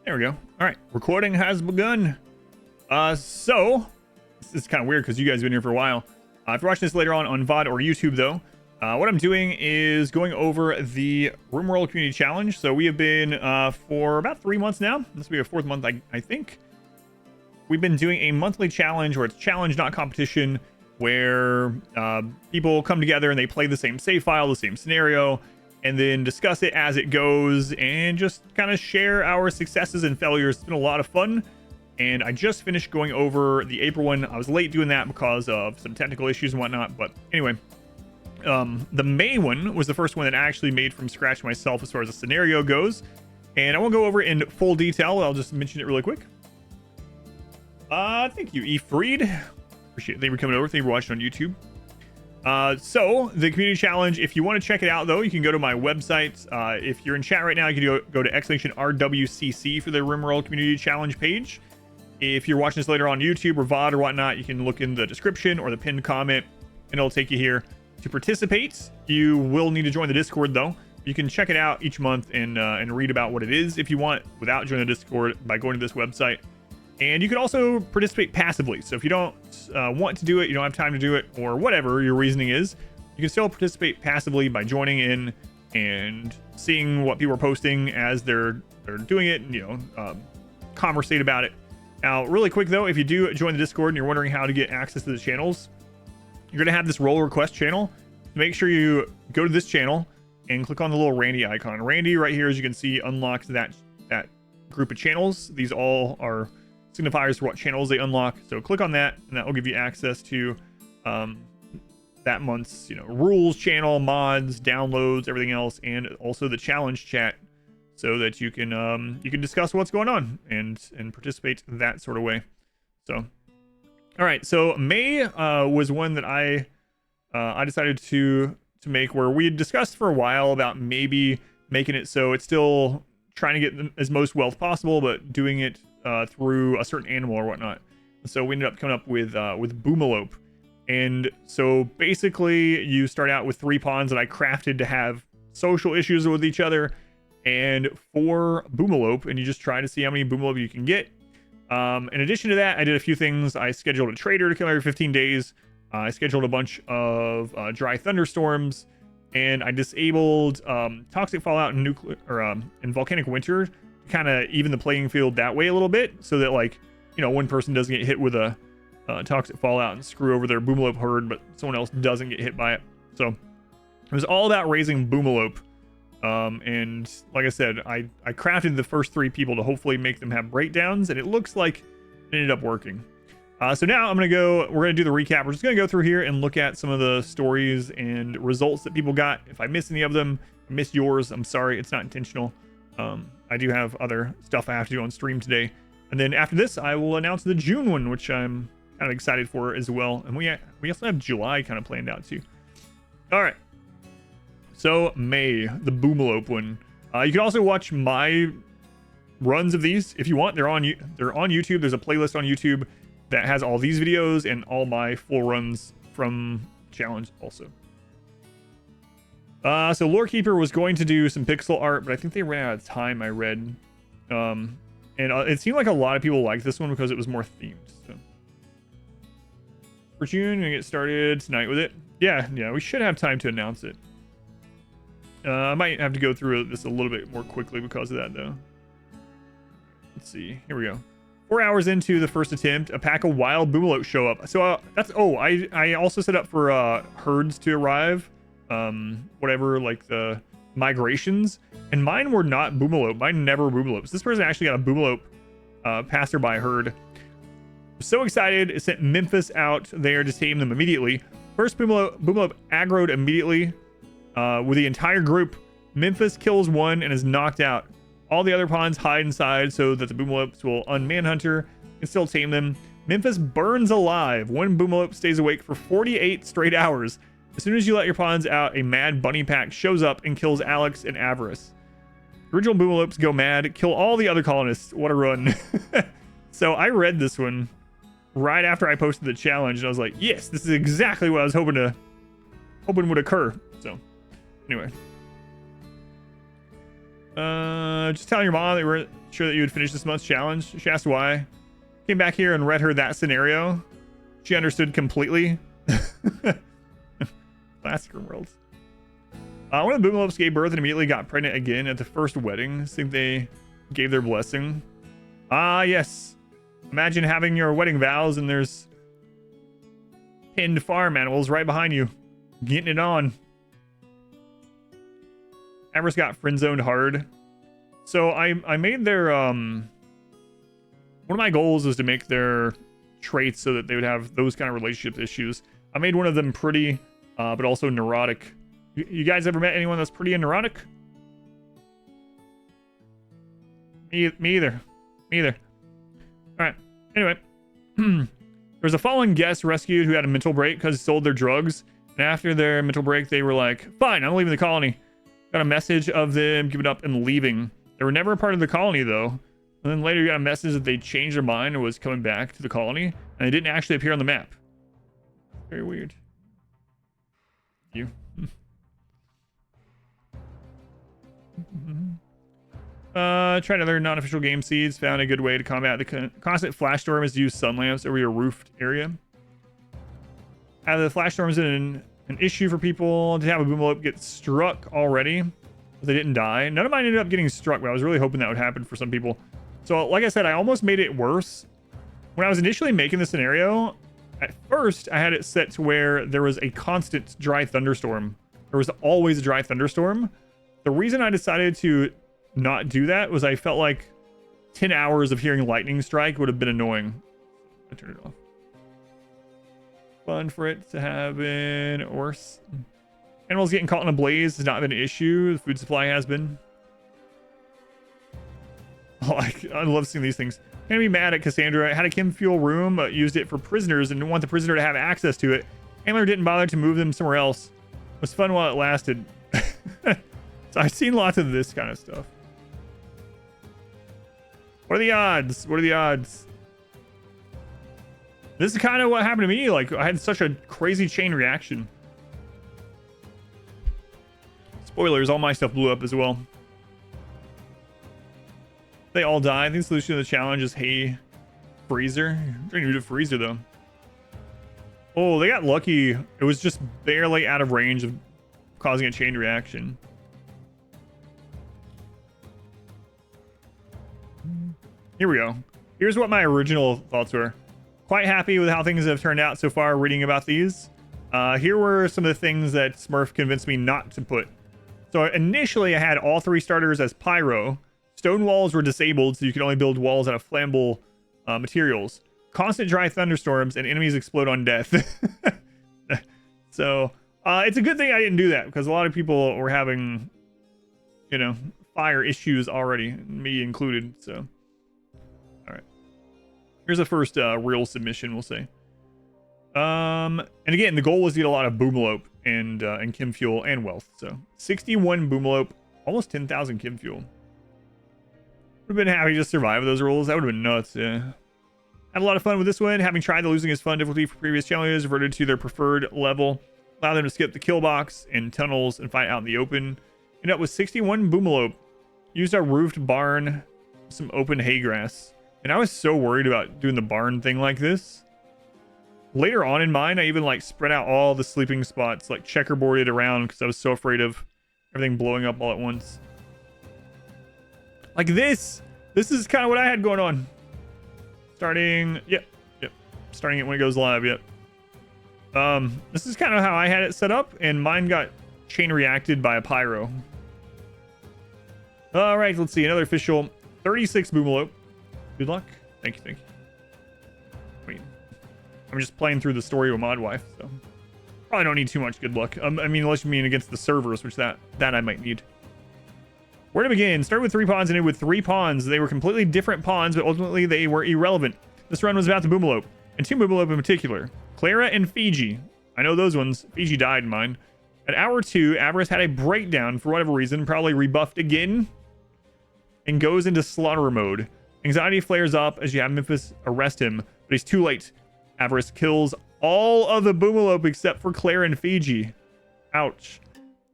There we go. All right, recording has begun. So this is kind of weird because you guys have been here for a while. If you're watching this later on VOD or YouTube, though, what I'm doing is going over the RimWorld Community Challenge. So we have been for about 3 months now. This will be our 4th month, I think. We've been doing a monthly challenge where it's challenge, not competition, where people come together and they play the same save file, the same scenario, and then discuss it as it goes and just kind of share our successes and failures. It's been a lot of fun. And I just finished going over the April one. I was late doing that because of some technical issues and whatnot. But anyway, the May one was the first one that I actually made from scratch myself as far as the scenario goes. And I won't go over it in full detail. I'll just mention it really quick. Thank you, E. Freed. Appreciate it. Thank you for coming over. Thank you for watching on YouTube. So the community challenge, if you want to check it out, though, you can go to my website. If you're in chat right now, you can go to !RWCC for the RimWorld community challenge page. If you're watching this later on YouTube or VOD or whatnot, you can look in the description or the pinned comment and it'll take you here to participate. You will need to join the Discord, though. You can check it out each month and read about what it is if you want without joining the Discord by going to this website. And you can also participate passively. So if you don't want to do it, you don't have time to do it, or whatever your reasoning is, you can still participate passively by joining in and seeing what people are posting as they're doing it, and conversate about it. Now, really quick though, if you do join the Discord and you're wondering how to get access to the channels, you're gonna have this role request channel. Make sure you go to this channel and click on the little Randy icon. Randy right here, as you can see, unlocks that group of channels. These all are signifiers for what channels they unlock. So click on that and that will give you access to that month's rules channel, mods, downloads, everything else, and also the challenge chat, so that you can discuss what's going on and participate that sort of way. So all right, so May was one that I decided to make, where we had discussed for a while about maybe making it so it's still trying to get as most wealth possible, but doing it through a certain animal or whatnot. So we ended up coming up with Boomalope. And so basically you start out with 3 pawns that I crafted to have social issues with each other and 4 Boomalope, and you just try to see how many Boomalope you can get. In addition to that, I did a few things. I scheduled a trader to come every 15 days. I scheduled a bunch of dry thunderstorms, and I disabled toxic fallout and nuclear and volcanic winter to kind of even the playing field that way a little bit, so that one person doesn't get hit with a toxic fallout and screw over their Boomalope herd, but someone else doesn't get hit by it. So it was all about raising Boomalope. And like I said, I crafted the first 3 people to hopefully make them have breakdowns, and it looks like it ended up working. So now we're gonna do the recap. We're just gonna go through here and look at some of the stories and results that people got. If I miss any of them, I missed yours, I'm sorry, it's not intentional. I do have other stuff I have to do on stream today. And then after this, I will announce the June one, which I'm kind of excited for as well. And we also have July kind of planned out too. All right. So May, the Boomalope one. You can also watch my runs of these if you want. They're on YouTube. There's a playlist on YouTube that has all these videos and all my full runs from challenge also. So Lorekeeper was going to do some pixel art, but I think they ran out of time, I read. And it seemed like a lot of people liked this one because it was more themed. So for June, we get started tonight with it. Yeah, we should have time to announce it. I might have to go through this a little bit more quickly because of that, though. Let's see. Here we go. 4 hours into the first attempt, a pack of wild Boomalope show up. So I also set up for herds to arrive. Whatever, like the migrations. And mine were not Boomalope. Mine never were Boomalopes. This person actually got a Boomalope passerby herd. So excited, it sent Memphis out there to tame them immediately. First Boomalope aggroed immediately. With the entire group, Memphis kills one and is knocked out. All the other pawns hide inside so that the Boomalopes will unmanhunter and still tame them. Memphis burns alive. One Boomalope stays awake for 48 straight hours. As soon as you let your pawns out, a mad bunny pack shows up and kills Alex and Avarice. Original Boomalopes go mad, kill all the other colonists. What a run. So I read this one right after I posted the challenge, and I was like, yes, this is exactly what I was hoping would occur. So anyway, just telling your mom that Sure that you would finish this month's challenge? She asked why. Came back here and read her that scenario. She understood completely. Classic RimWorld. One of the Boomalopes gave birth and immediately got pregnant again at the first wedding. I think they gave their blessing. Ah, yes. Imagine having your wedding vows and there's pinned farm animals right behind you. Getting it on. Avarice got friend-zoned hard. So I made their... one of my goals was to make their traits so that they would have those kind of relationship issues. I made one of them pretty, but also neurotic. You guys ever met anyone that's pretty and neurotic? Me either. Me either. Alright. Anyway. There was a fallen guest rescued who had a mental break because he sold their drugs. And after their mental break, they were like, fine, I'm leaving the colony. Got a message of them giving up and leaving. They were never a part of the colony, though. And then later you got a message that they changed their mind and was coming back to the colony. And they didn't actually appear on the map. Very weird. You. Tried other non-official game seeds. Found a good way to combat the constant flash storm is to use sun lamps over your roofed area. The flash storms an issue for people. To have a Boomalope get struck already. They didn't die. None of mine ended up getting struck, but I was really hoping that would happen for some people. So, like I said, I almost made it worse. When I was initially making the scenario, at first, I had it set to where there was a constant dry thunderstorm. There was always a dry thunderstorm. The reason I decided to not do that was I felt like 10 hours of hearing lightning strike would have been annoying. I turned it off. Fun for it to happen worse. Animals getting caught in a blaze has not been an issue. The food supply has been. Oh, I love seeing these things. Gonna be mad at Cassandra. Had a chem fuel room, but used it for prisoners and didn't want the prisoner to have access to it. Handler didn't bother to move them somewhere else. It was fun while it lasted. So I've seen lots of this kind of stuff. What are the odds? What are the odds? This is kind of what happened to me. Like, I had such a crazy chain reaction. Spoilers, all my stuff blew up as well. They all die. I think the solution to the challenge is hay freezer. I'm trying to do a freezer though. Oh, they got lucky. It was just barely out of range of causing a chain reaction. Here we go. Here's what my original thoughts were. Quite happy with how things have turned out so far reading about these. Here were some of the things that Smurf convinced me not to put. So initially I had all three starters as pyro. Stone walls were disabled, so you could only build walls out of flammable materials. Constant dry thunderstorms and enemies explode on death. So it's a good thing I didn't do that because a lot of people were having, you know, fire issues already, me included. So, all right. Here's the first real submission, we'll say. And again, the goal was to get a lot of Boomalope and chem fuel and wealth. So 61 Boomalope, almost 10,000 chem fuel. Would have been happy to just survive those rolls. That would have been nuts. Yeah. Had a lot of fun with this one. Having tried the losing is fun difficulty for previous challenges, reverted to their preferred level. Allow them to skip the kill box and tunnels and fight out in the open. Ended up with 61 Boomalope. Used our roofed barn, some open hay grass. And I was so worried about doing the barn thing like this. Later on in mine, I even like spread out all the sleeping spots, like checkerboarded around because I was so afraid of everything blowing up all at once. Like this. This is kind of what I had going on. Starting, yep. Starting it when it goes live, yep. This is kind of how I had it set up, and mine got chain reacted by a pyro. All right, let's see. Another official 36 Boomalope. Good luck. Thank you. Wait. I'm just playing through the story of a mod wife, so probably don't need too much good luck. I mean, unless you mean against the servers, which that I might need. Where to begin? Start with 3 pawns and end with 3 pawns. They were completely different pawns, but ultimately they were irrelevant. This run was about the Boomalope, and 2 Boomalope in particular. Clara and Fiji. I know those ones. Fiji died in mine. At hour 2, Avarice had a breakdown for whatever reason, probably rebuffed again, and goes into slaughter mode. Anxiety flares up as you have Memphis arrest him, but he's too late. Avarice kills all of the Boomalope except for Clara and Fiji. Ouch.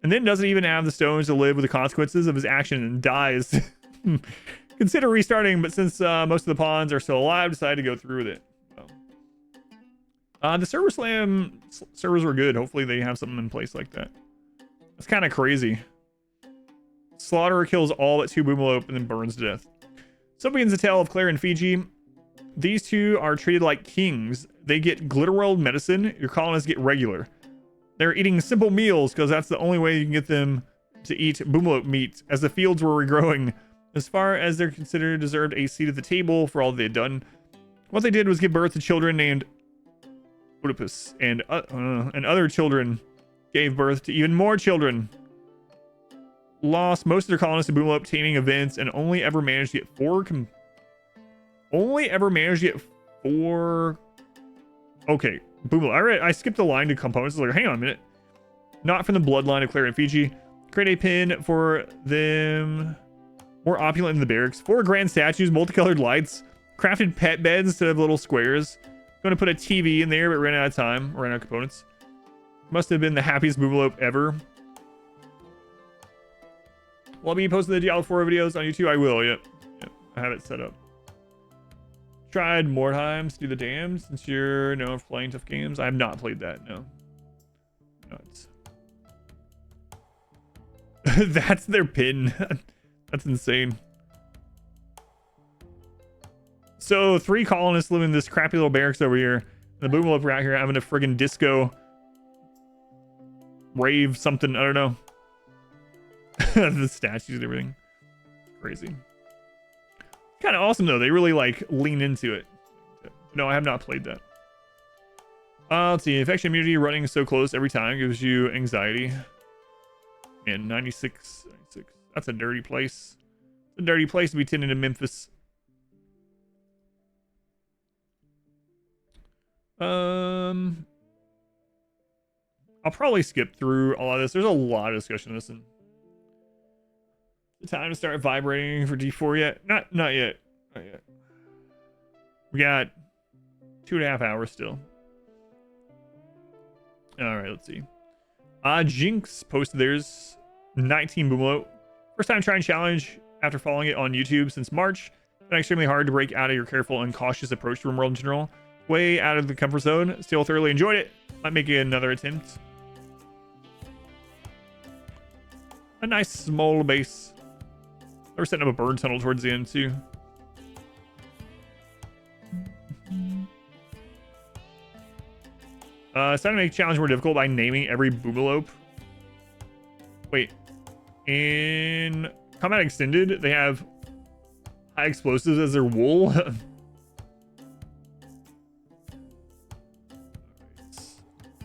And then doesn't even have the stones to live with the consequences of his action and dies. Consider restarting, but since most of the pawns are still alive, decided to go through with it. So. The server slam servers were good. Hopefully they have something in place like that. That's kind of crazy. Slaughterer kills all but 2 Boomalope and then burns to death. So begins the tale of Claire and Fiji. These two are treated like kings. They get Glitterworld medicine. Your colonists get regular. They're eating simple meals because that's the only way you can get them to eat Boomalope meat as the fields were regrowing. As far as they're considered, deserved a seat at the table for all they had done. What they did was give birth to children named Oedipus, and other children gave birth to even more children. Lost most of their colonists to Boomalope taming events and only ever managed to get 4 okay, Boomalope. I skipped the line to components. I was like, hang on a minute. Not from the bloodline of Claire and Fiji. Create a pin for them. More opulent in the barracks. 4 grand statues, multicolored lights, crafted pet beds instead of little squares. Going to put a TV in there, but ran out of time. Ran out of components. Must have been the happiest Boomalope ever. Will I be posting the Diablo 4 videos on YouTube? I will, yep. I have it set up. Tried more times to do the dam since you're known for playing tough games. I have not played that, no. Nuts. That's their pin. That's insane. So 3 colonists live in this crappy little barracks over here. And the Boomalope are out here having a friggin' disco rave something. I don't know. The statues and everything. Crazy. Kind of awesome though. They really like lean into it. No, I have not played that. Let's see. Infection immunity running so close every time gives you anxiety. And 96. That's a dirty place. It's a dirty place to be tending to Memphis. I'll probably skip through all of this. There's a lot of discussion in this. And the time to start vibrating for D4 yet? Not yet. Not yet. We got 2.5 hours still. All right, let's see. Jinx posted theirs. 19 Boomalope. First time trying challenge after following it on YouTube since March. It's been extremely hard to break out of your careful and cautious approach to RimWorld in general. Way out of the comfort zone. Still thoroughly enjoyed it. Might make another attempt. A nice small base. We're setting up a bird tunnel towards the end too. It's time to make challenge more difficult by naming every Boomalope. Wait. In Combat Extended, they have high explosives as their wool.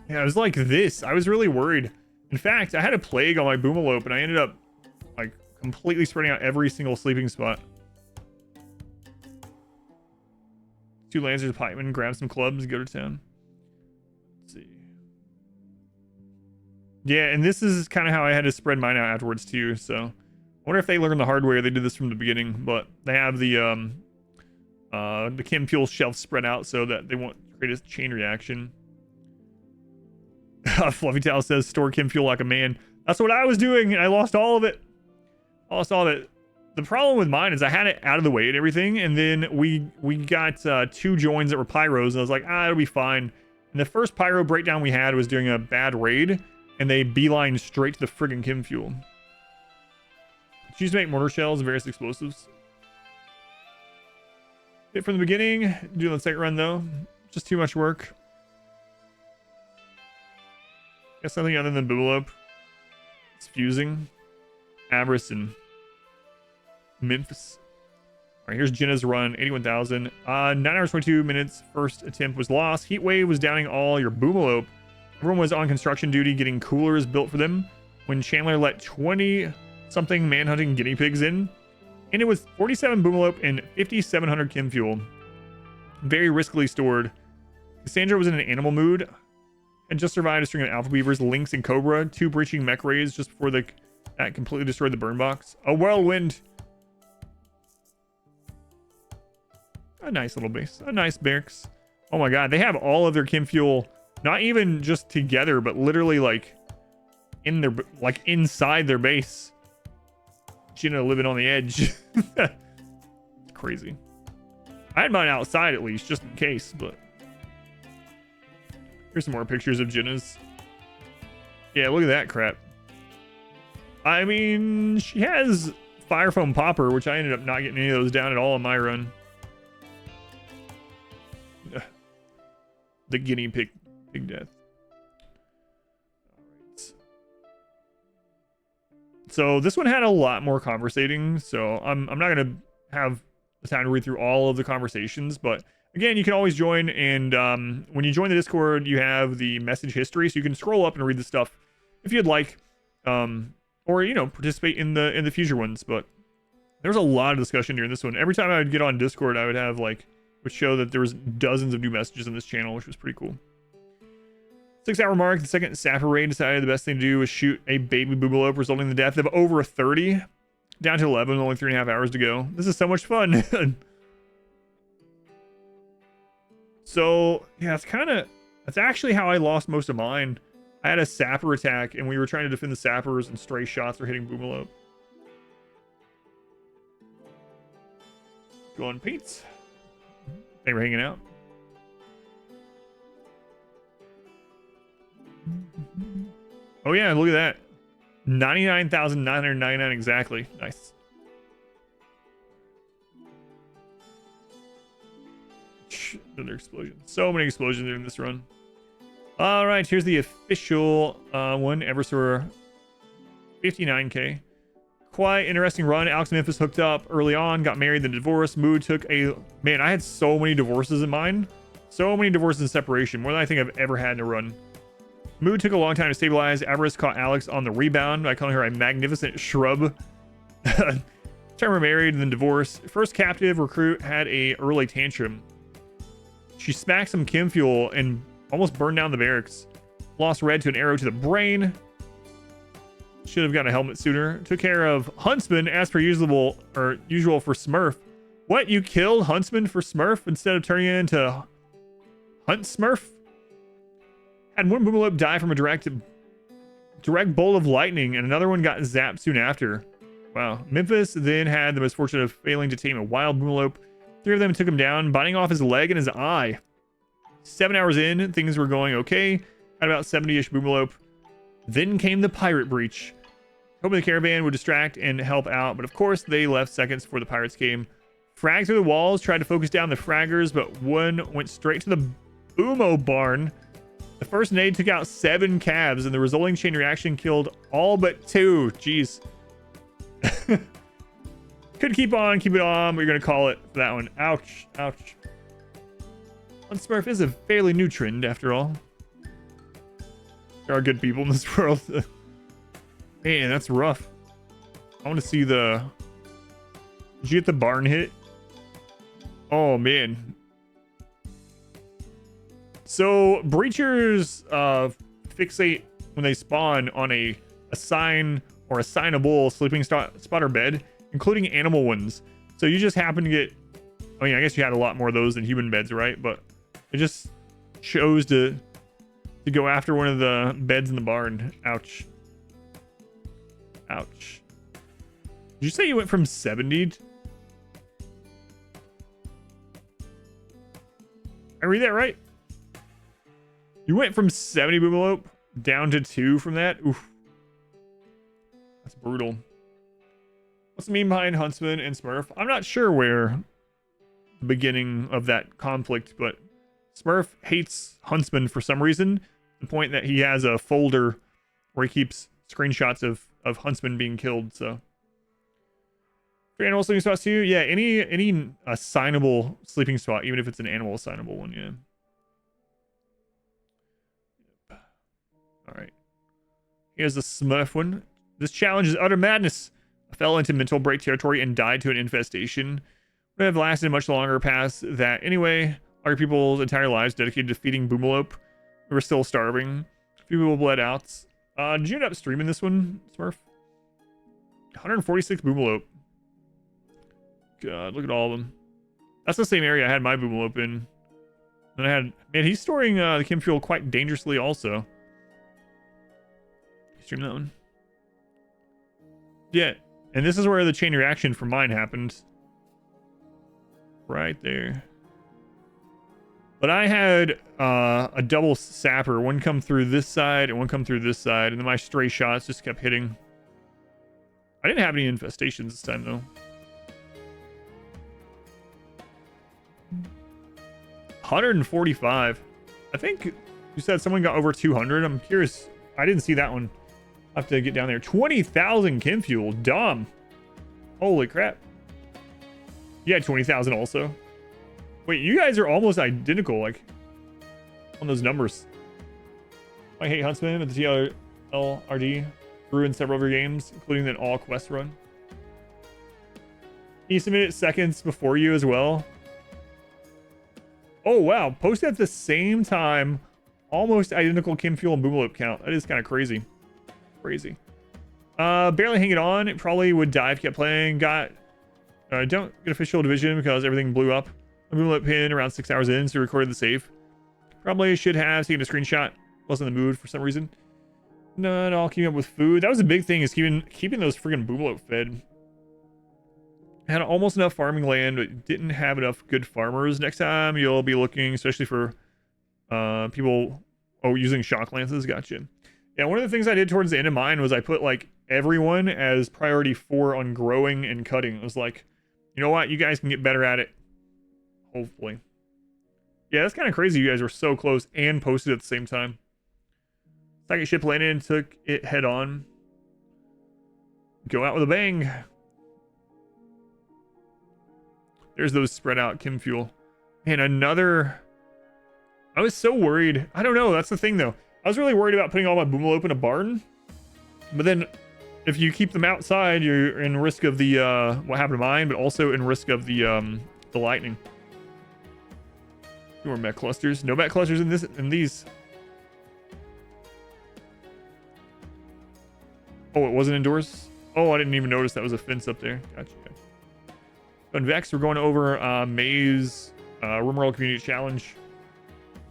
Yeah, it was like this. I was really worried. In fact, I had a plague on my Boomalope, and I ended up like completely spreading out every single sleeping spot. 2 Lancers, Pikemen, grab some clubs, go to town. Let's see. Yeah, and this is kind of how I had to spread mine out afterwards too. So I wonder if they learned the hard way or they did this from the beginning. But they have the chem fuel shelf spread out so that they won't create a chain reaction. Fluffy Towel says store chem fuel like a man. That's what I was doing, and I lost all of it. I lost all of it. The problem with mine is I had it out of the way and everything, and then we got 2 joins that were pyros, and I was like, it'll be fine. And the first pyro breakdown we had was during a bad raid, and they beelined straight to the friggin' chem fuel. Choose to make mortar shells and various explosives. It from the beginning. Do the second run though. Just too much work. Guess something other than Boomalope. It's fusing. Avarice and Memphis. Alright, here's Jenna's run. 81,000. 9 hours 22 minutes. First attempt was lost. Heatwave was downing all your Boomalope. Everyone was on construction duty getting coolers built for them when Chandler let 20-something manhunting guinea pigs in. And it was 47 Boomalope and 5,700 chem fuel. Very riskily stored. Cassandra was in an animal mood and just survived a string of alpha beavers, lynx, and cobra. 2 breaching mech raids just before that completely destroyed the burn box. A whirlwind. A nice little base. A nice barracks. Oh my god, they have all of their chem fuel, not even just together, but literally like in their, like inside their base. Jenna living on the edge. crazy. I had mine outside at least, just in case, but here's some more pictures of Jenna's. Yeah, look at that crap. I mean, she has Fire Foam Popper, which I ended up not getting any of those down at all in my run. The guinea pig death. Alright. So this one had a lot more conversating, so I'm not gonna have the time to read through all of the conversations, but again, you can always join, and when you join the Discord, you have the message history, so you can scroll up and read the stuff if you'd like, or you know, participate in the future ones. But there's a lot of discussion during this one. Every time I would get on Discord, I would have like, would show that there was dozens of new messages in this channel, which was pretty cool. 6-hour mark, the second Sapper raid decided the best thing to do was shoot a baby Boobalope, resulting in the death of over 30. Down to 11, only 3.5 hours to go. This is so much fun. So, yeah, that's actually how I lost most of mine. I had a Sapper attack, and we were trying to defend the Sappers, and stray shots were hitting Boobalope. Go on, Pete's. Thanks for hanging out. Oh, yeah, look at that. 99,999 exactly. Nice. Another explosion. So many explosions in this run. All right, here's the official one. Eversor 59k. Quite interesting run. Alex and Memphis hooked up early on, got married, then divorced. Mood took a... Man, I had so many divorces in mine. So many divorces and separation. More than I think I've ever had in a run. Mood took a long time to stabilize. Avarice caught Alex on the rebound by calling her a magnificent shrub. Time were married and then divorced. First captive recruit had a early tantrum. She smacked some chem fuel and almost burned down the barracks. Lost Red to an arrow to the brain. Should have gotten a helmet sooner. Took care of Huntsman as per usual for Smurf. What? You killed Huntsman for Smurf instead of turning it into Hunt Smurf? Had one Boobalope die from a direct bolt of lightning, and another one got zapped soon after. Wow. Memphis then had the misfortune of failing to tame a wild Boobalope. 3 of them took him down, biting off his leg and his eye. 7 hours in, things were going okay. Had about 70-ish Boobalope. Then came the pirate breach. Hoping the caravan would distract and help out, but of course they left seconds before the pirates came. Fragged through the walls, tried to focus down the fraggers, but one went straight to the Boomo barn. The first nade took out 7 cabs, and the resulting chain reaction killed all but 2. Jeez. Could keep it on, but you're going to call it for that one. Ouch. Ouch. Unsmurf is a fairly new trend, after all. There are good people in this world. Man, that's rough. I want to see the... Did you get the barn hit? Oh, man. So, breachers fixate when they spawn on a sign or assignable sleeping spot or bed, including animal ones. So you just happen to get... I mean, I guess you had a lot more of those than human beds, right? But it just chose to go after one of the beds in the barn. Ouch. Ouch. Did you say you went from 70? I read that right? You went from 70 Boobalope down to 2 from that? Oof. That's brutal. What's the meme behind Huntsman and Smurf? I'm not sure where the beginning of that conflict, but Smurf hates Huntsman for some reason. The point that he has a folder where he keeps screenshots of Huntsman being killed. So, for animal sleeping spots too, yeah. Any assignable sleeping spot, even if it's an animal assignable one, yeah. All right. Here's the Smurf one. This challenge is utter madness. I fell into mental break territory and died to an infestation. Would have lasted much longer past that anyway. Our people's entire lives dedicated to feeding Boobalope. We were still starving. A few people bled out. Did you end up streaming this one, Smurf? 146 Boobalope. God, look at all of them. That's the same area I had my Boobalope in. And I had... Man, he's storing the chem fuel quite dangerously also. You stream that one? Yeah. And this is where the chain reaction for mine happened. right there. But I had a double sapper, one come through this side and one come through this side, and then my stray shots just kept hitting. I didn't have any infestations this time though. 145. I think you said someone got over 200. I'm curious. I didn't see that one. I'll have to get down there. 20,000 chem fuel. Dumb. Holy crap. You had 20,000 also. Wait, you guys are almost identical, like, on those numbers. I hate Huntsman, but the TLRD ruined several of your games, including an all-quest run. He submitted seconds before you as well. Oh, wow. Posted at the same time. Almost identical chem fuel and boomloop count. That is kind of crazy. Crazy. Barely hanging on. It probably would die if you kept playing. Don't get official division because everything blew up. A boomloop pin around 6 hours in, so recorded the save. Probably should have taken a screenshot. Wasn't in the mood for some reason. Not all keeping up with food. That was a big thing, is keeping those friggin' boomloop fed. Had almost enough farming land, but didn't have enough good farmers. Next time you'll be looking, especially for people using shock lances. Gotcha. Yeah, one of the things I did towards the end of mine was I put like everyone as priority 4 on growing and cutting. It was like, you know what, you guys can get better at it. Hopefully. Yeah, that's kind of crazy. You guys were so close and posted at the same time. Second ship landed and took it head on. Go out with a bang. There's those spread out chem fuel. And another... I was so worried. I don't know. That's the thing, though. I was really worried about putting all my boomloop in a barn. But then, if you keep them outside, you're in risk of the, what happened to mine, but also in risk of the lightning. Two more mech clusters. No mech clusters in these. Oh, it wasn't indoors? Oh, I didn't even notice that was a fence up there. Gotcha. On Vex, we're going over May's RimWorld Community Challenge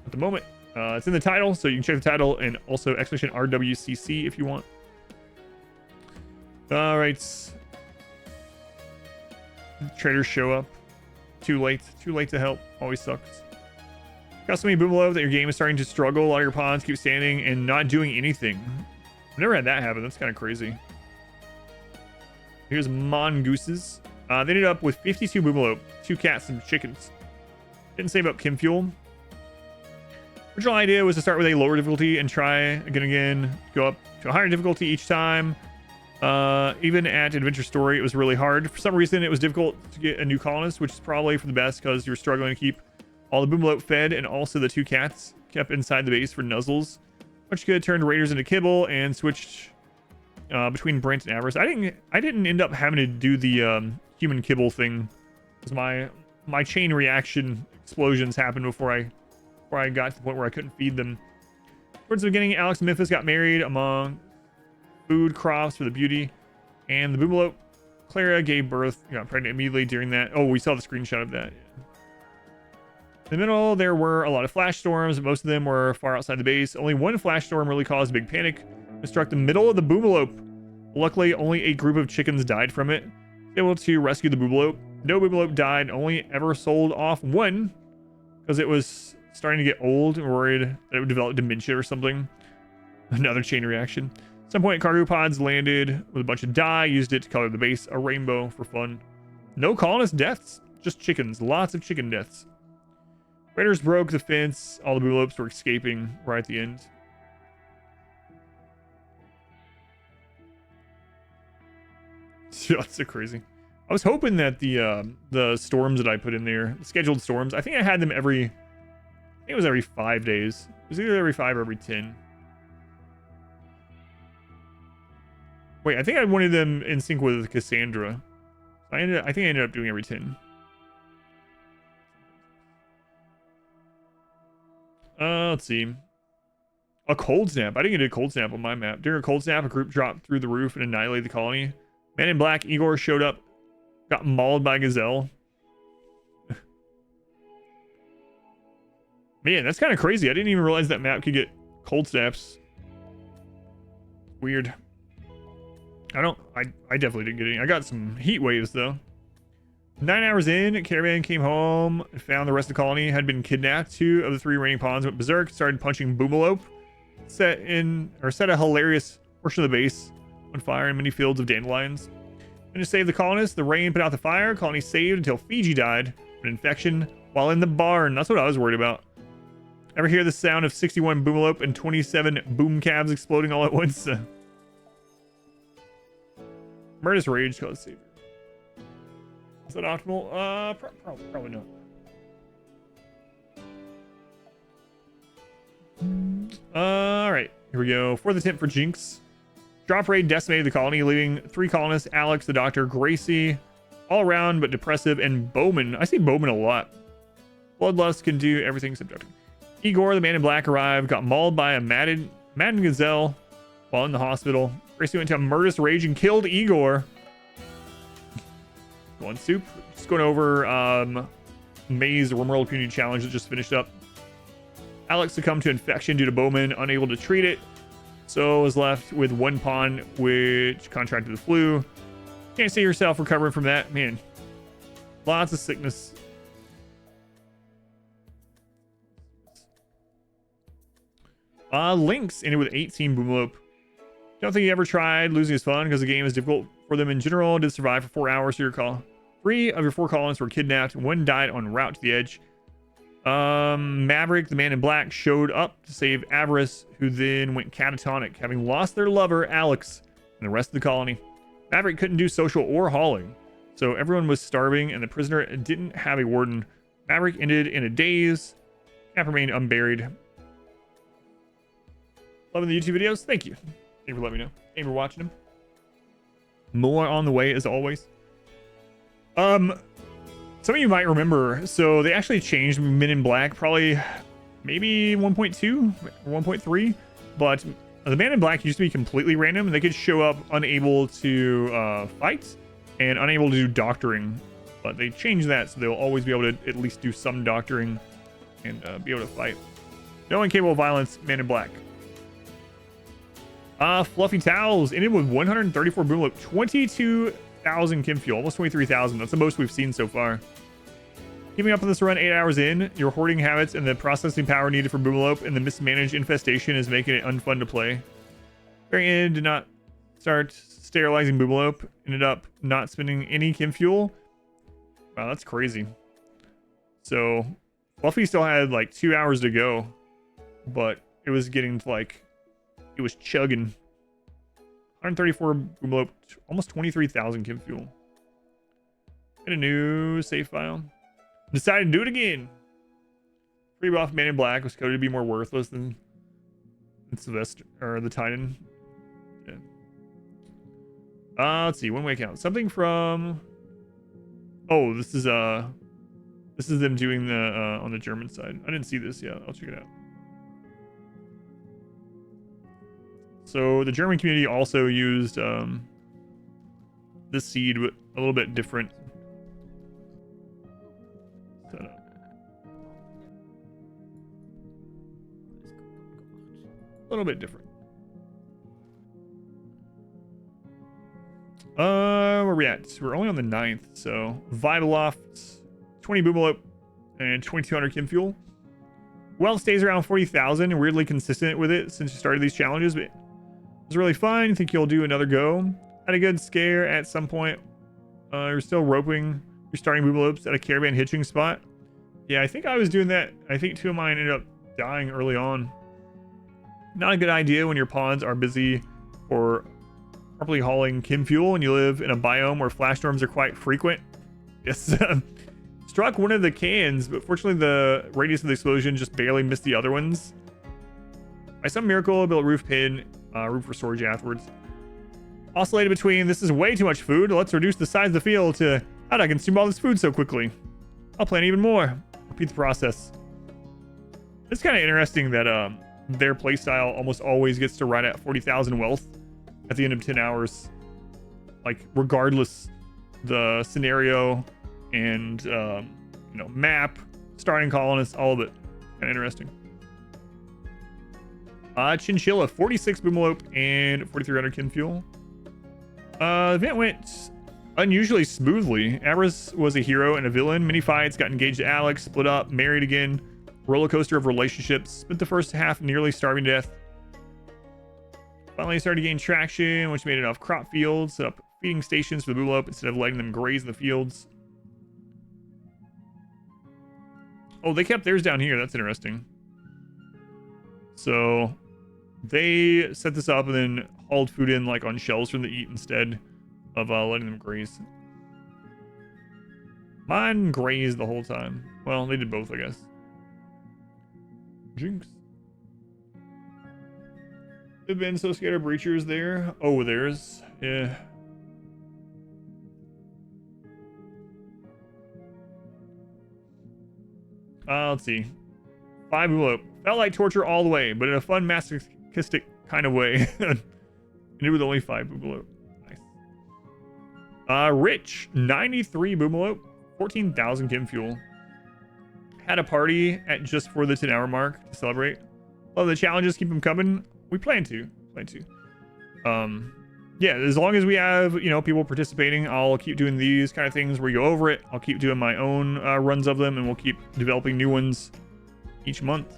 at the moment. It's in the title, so you can check the title, and also exclamation RWCC if you want. All right. Traders show up. Too late to help. Always sucks. Got so many boomloop that your game is starting to struggle. A lot of your pawns keep standing and not doing anything. I've never had that happen. That's kind of crazy. Here's mongooses. They ended up with 52 boomloop, 2 cats, and chickens. Didn't save up chem fuel. Original idea was to start with a lower difficulty and try again, go up to a higher difficulty each time. Even at Adventure Story, it was really hard. For some reason, it was difficult to get a new colonist, which is probably for the best because you were struggling to keep all the boomloop fed, and also the 2 cats kept inside the base for nuzzles. Which could turn raiders into kibble and switched between Brent and Avarice. I didn't end up having to do the human kibble thing, because my chain reaction explosions happened before I got to the point where I couldn't feed them. Towards the beginning, Alex and Memphis got married among food crops for the beauty, and the boomloop Clara gave birth, got pregnant immediately during that. Oh, we saw the screenshot of that. In the middle, there were a lot of flash storms. Most of them were far outside the base. Only one flash storm really caused a big panic. It struck the middle of the boomloop. Luckily, only a group of chickens died from it. Able to rescue the boomloop. No boomloop died. Only ever sold off one because it was starting to get old and worried that it would develop dementia or something. Another chain reaction. At some point, cargo pods landed with a bunch of dye. Used it to color the base a rainbow for fun. No colonist deaths. Just chickens. Lots of chicken deaths. Raiders broke the fence. All the boomloops were escaping right at the end. That's so crazy. I was hoping that the storms that I put in there, the scheduled storms, I think I had them I think it was every 5 days. It was either every 5 or every 10. Wait, I think I wanted them in sync with Cassandra. I think I ended up doing every 10. Let's see. A cold snap. I didn't get a cold snap on my map. During a cold snap, a group dropped through the roof and annihilated the colony. Man in Black, Igor, showed up, got mauled by Gazelle. Man, that's kind of crazy. I didn't even realize that map could get cold snaps. Weird. I definitely didn't get any. I got some heat waves, though. 9 hours in, caravan came home and found the rest of the colony had been kidnapped. 2 of the 3 remaining pawns went berserk, started punching Boomalope, set a hilarious portion of the base on fire in many fields of dandelions. And to save the colonists, the rain put out the fire. Colony saved until Fiji died from an infection while in the barn. That's what I was worried about. Ever hear the sound of 61 Boomalope and 27 boom calves exploding all at once? Murderous rage caused savior. Is that optimal? Probably not. All right, here we go. Fourth attempt for Jinx. Drop raid decimated the colony, leaving 3 colonists: Alex, the doctor, Gracie, all around but depressive, and Bowman. I see Bowman a lot. Bloodlust can do everything except doctor. Igor, the man in black, arrived, got mauled by a maddened gazelle while in the hospital. Gracie went into a murderous rage and killed Igor. One soup. Just going over May's RimWorld Community Challenge that just finished up. Alex succumbed to infection due to Bowman, unable to treat it, so was left with 1 pawn which contracted the flu. Can't see yourself recovering from that, man. Lots of sickness. Lynx ended with 18 Boomalope. Don't think he ever tried. Losing is fun because the game is difficult for them in general. Did survive for 4 hours to your call. 3 of your 4 colonists were kidnapped. 1 died en route to the edge. Maverick, the man in black, showed up to save Avarice, who then went catatonic, having lost their lover, Alex, and the rest of the colony. Maverick couldn't do social or hauling, so everyone was starving, and the prisoner didn't have a warden. Maverick ended in a daze. Cap remained unburied. Loving the YouTube videos? Thank you. Thank you for letting me know. Thank you for watching them. More on the way, as always. Some of you might remember, so they actually changed Men in Black, probably maybe 1.2 or 1.3, but the Man in Black used to be completely random, and they could show up unable to fight and unable to do doctoring, but they changed that, so they'll always be able to at least do some doctoring and be able to fight. No incapable of violence, Man in Black. Fluffy Towels ended with 134 Boomalope, 22,000 Kim Fuel, almost 23,000. That's the most we've seen so far. Keeping up with this run 8 hours in, your hoarding habits and the processing power needed for Boomalope and the mismanaged infestation is making it unfun to play. Very end, did not start sterilizing Boomalope, ended up not spending any Kim Fuel. Wow, that's crazy. So Fluffy still had like 2 hours to go, but it was getting to like, it was chugging. 134 Boomalope, almost 23,000 Kim Fuel. Get a new save file. Decided to do it again. Free buff Man in Black was coded to be more worthless than Sylvester or the Titan. Yeah. Let's see, one way count. Something from. Oh, this is them doing the on the German side. I didn't see this yet. I'll check it out. So the German community also used this seed with a little bit different setup. A little bit different. Where we at? We're only on the 9th, so Vitaloft, 20 Boomalope, and 2,200 Kim Fuel. Well, it stays around 40,000 and weirdly consistent with it since you started these challenges, but it was really fun. I think you'll do another go. Had a good scare at some point. You're still roping. You're starting Boomalopes at a caravan hitching spot. Yeah, I think I was doing that. I think 2 of mine ended up dying early on. Not a good idea when your pawns are busy or properly hauling Kim Fuel and you live in a biome where flash storms are quite frequent. Yes. Struck one of the cans, but fortunately the radius of the explosion just barely missed the other ones. By some miracle, I built a roof pin, roof for storage afterwards. Oscillated between, this is way too much food, let's reduce the size of the field, to, how'd I consume all this food so quickly? I'll plant even more. Repeat the process. It's kind of interesting that their playstyle almost always gets to right at 40,000 wealth at the end of 10 hours. Like, regardless the scenario and, map, starting colonists, all of it. Kind of interesting. Chinchilla, 46 Boomalope and 4,300 Kin Fuel. The event went unusually smoothly. Avarice was a hero and a villain. Many fights, got engaged to Alex, split up, married again. Roller coaster of relationships. Spent the first half nearly starving to death. Finally started to gain traction, which made it off crop fields. Set up feeding stations for the bulope instead of letting them graze in the fields. Oh, they kept theirs down here. That's interesting. So they set this up and then hauled food in like on shelves for them to eat instead of letting them graze. Mine grazed the whole time. Well, they did both, I guess. Jinx. They've been so scared of breachers there. Oh, there's... Yeah. Let's see. 5 bulope. Felt like torture all the way, but in a fun, masochistic kind of way. And it was only 5 bulope. Nice. Rich. 93 bulope. 14,000 Kim fuel. Had a party at just for the 10-hour mark to celebrate. Well, the challenges keep them coming. We plan to. Yeah, as long as we have, you know, people participating, I'll keep doing these kind of things where we go over it. I'll keep doing my own runs of them, and we'll keep developing new ones each month.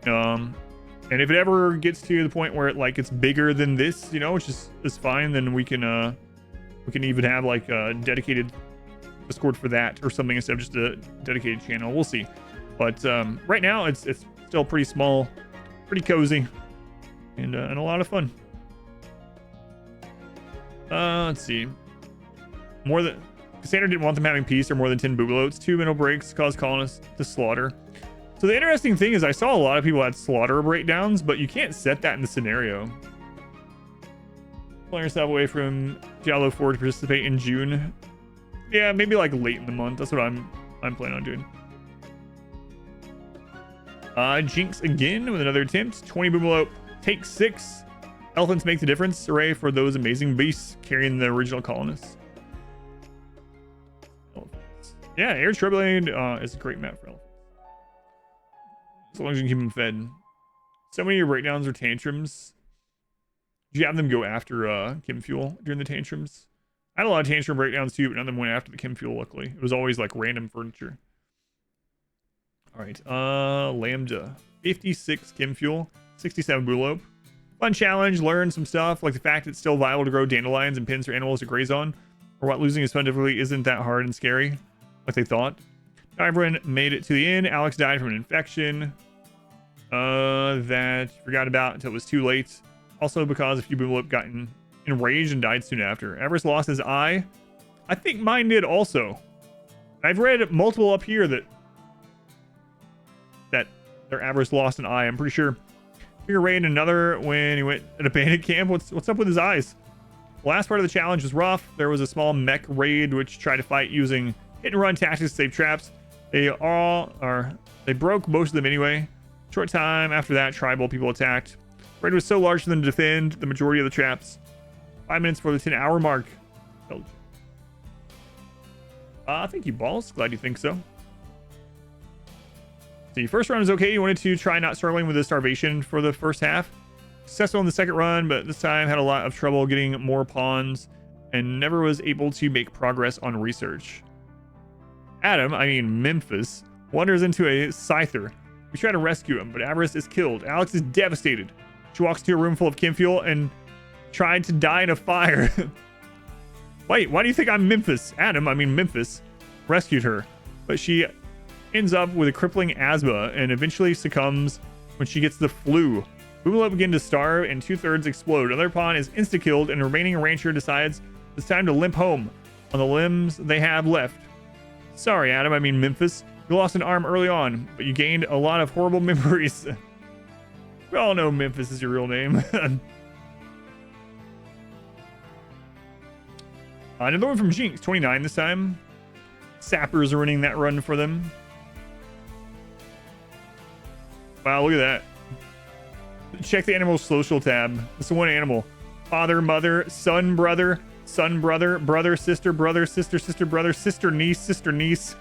And if it ever gets to the point where it's bigger than this, you know, which is fine, then we can even have like a dedicated Discord for that or something instead of just a dedicated channel. We'll see. But right now it's still pretty small, pretty cozy, and a lot of fun. Let's see. Cassandra didn't want them having peace or more than 10 boobilotes. 2 mental breaks caused colonists to slaughter. So the interesting thing is I saw a lot of people had slaughter breakdowns, but you can't set that in the scenario. Pulling yourself away from Diablo 4 to participate in June. Yeah, maybe like late in the month. That's what I'm planning on doing. Jinx again with another attempt. 20 boobilote. Take 6. Elephants make the difference. Hooray for those amazing beasts carrying the original colonists. Elephants. Yeah, Air Turbulent is a great map for elephants. As long as you can keep them fed. So many of your breakdowns are tantrums. Did you have them go after Kim Fuel during the tantrums? I had a lot of tantrum breakdowns too, but none of them went after the Kim Fuel, luckily. It was always like random furniture. Alright, Lambda. 56 Kim Fuel, 67 Bulope. Fun challenge, learn some stuff, like the fact it's still viable to grow dandelions and pins for animals to graze on, or what losing his fun difficulty isn't that hard and scary, like they thought. Now everyone made it to the end. Alex died from an infection that you forgot about until it was too late. Also because a few people got enraged and died soon after. Everest lost his eye. I think mine did also. I've read multiple up here that their Everest lost an eye. I'm pretty sure. Figure raid another when he went at a bandit camp. What's up with his eyes? The last part of the challenge was rough. There was a small mech raid which tried to fight using hit and run tactics to save traps. They broke most of them anyway. Short time after that, tribal people attacked. Raid was so large for them to defend the majority of the traps. 5 minutes for the 10-hour mark. Thank you, Balls. Glad you think so. The first run was okay. You wanted to try not struggling with the starvation for the first half. Successful in the second run, but this time had a lot of trouble getting more pawns and never was able to make progress on research. Memphis, wanders into a scyther. We try to rescue him, but Avarice is killed. Alex is devastated. She walks to a room full of Kim Fuel and tried to die in a fire. Wait, why do you think I'm Memphis? Memphis rescued her, but she ends up with a crippling asthma and eventually succumbs when she gets the flu. Boomalot begin to starve and 2/3 explode. Another pawn is insta-killed and the remaining rancher decides it's time to limp home on the limbs they have left. Sorry, Memphis. You lost an arm early on, but you gained a lot of horrible memories. We all know Memphis is your real name. Another one from Jinx, 29 this time. Sappers are winning that run for them. Wow, look at that. Check the animal social tab. It's the one animal. Father, mother, son, brother, brother, sister, sister, brother, sister, niece.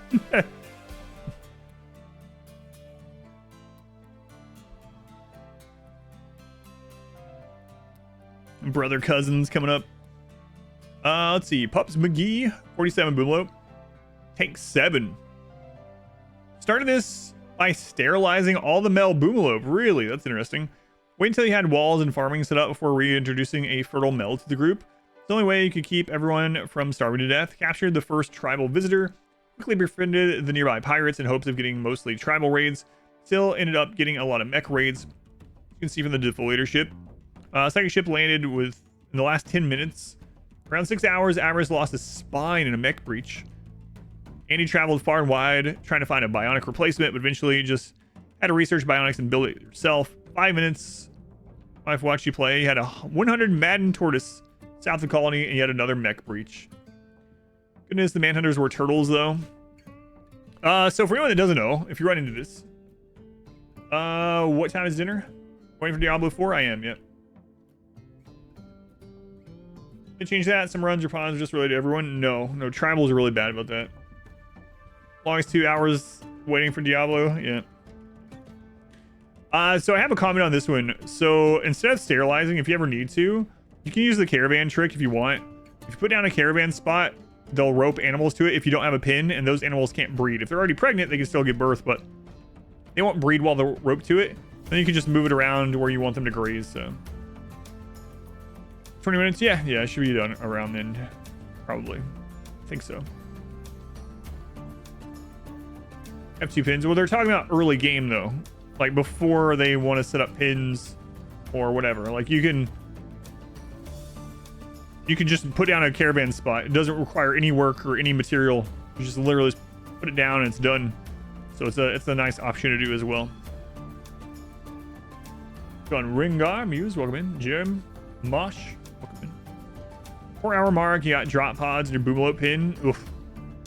Brother, cousins coming up. Let's see. Pups McGee, 47 Boomlope. Tank 7. Started this by sterilizing all the male Boomlope. Really? That's interesting. Wait until you had walls and farming set up before reintroducing a fertile male to the group. It's the only way you could keep everyone from starving to death. Captured the first tribal visitor. Quickly befriended the nearby pirates in hopes of getting mostly tribal raids. Still ended up getting a lot of mech raids. You can see from the defoliator ship. Second ship landed in the last 10 minutes. Around 6 hours, Avarice lost his spine in a mech breach. Andy traveled far and wide trying to find a bionic replacement, but eventually just had to research bionics and build it yourself. 5 minutes. I've watched you play. You had a 100 Madden Tortoise south of Colony, and you had another mech breach. Goodness, the Manhunters were turtles, though. So for anyone that doesn't know, if you run into this, what time is dinner? Waiting for Diablo 4? I am, yep. They change that. Some runs or pawns are just related to everyone. No, tribals are really bad about that. Longest 2 hours waiting for Diablo, yeah. So I have a comment on this one. So instead of sterilizing, if you ever need to, you can use the caravan trick if you want. If you put down a caravan spot, they'll rope animals to it if you don't have a pin, and those animals can't breed. If they're already pregnant, they can still give birth, but they won't breed while they're roped to it. Then you can just move it around where you want them to graze. So 20 minutes, yeah, it should be done around then, probably. I think so. F2 pins. Well, they're talking about early game though, like before they want to set up pins or whatever. Like you can just put down a caravan spot. It doesn't require any work or any material. You just literally put it down and it's done. So it's a nice option to do as well. Go on Ringar, Muse, welcome in. Jim, Mosh, welcome in. 4 hour mark, you got drop pods and your Boomlope pin. Oof.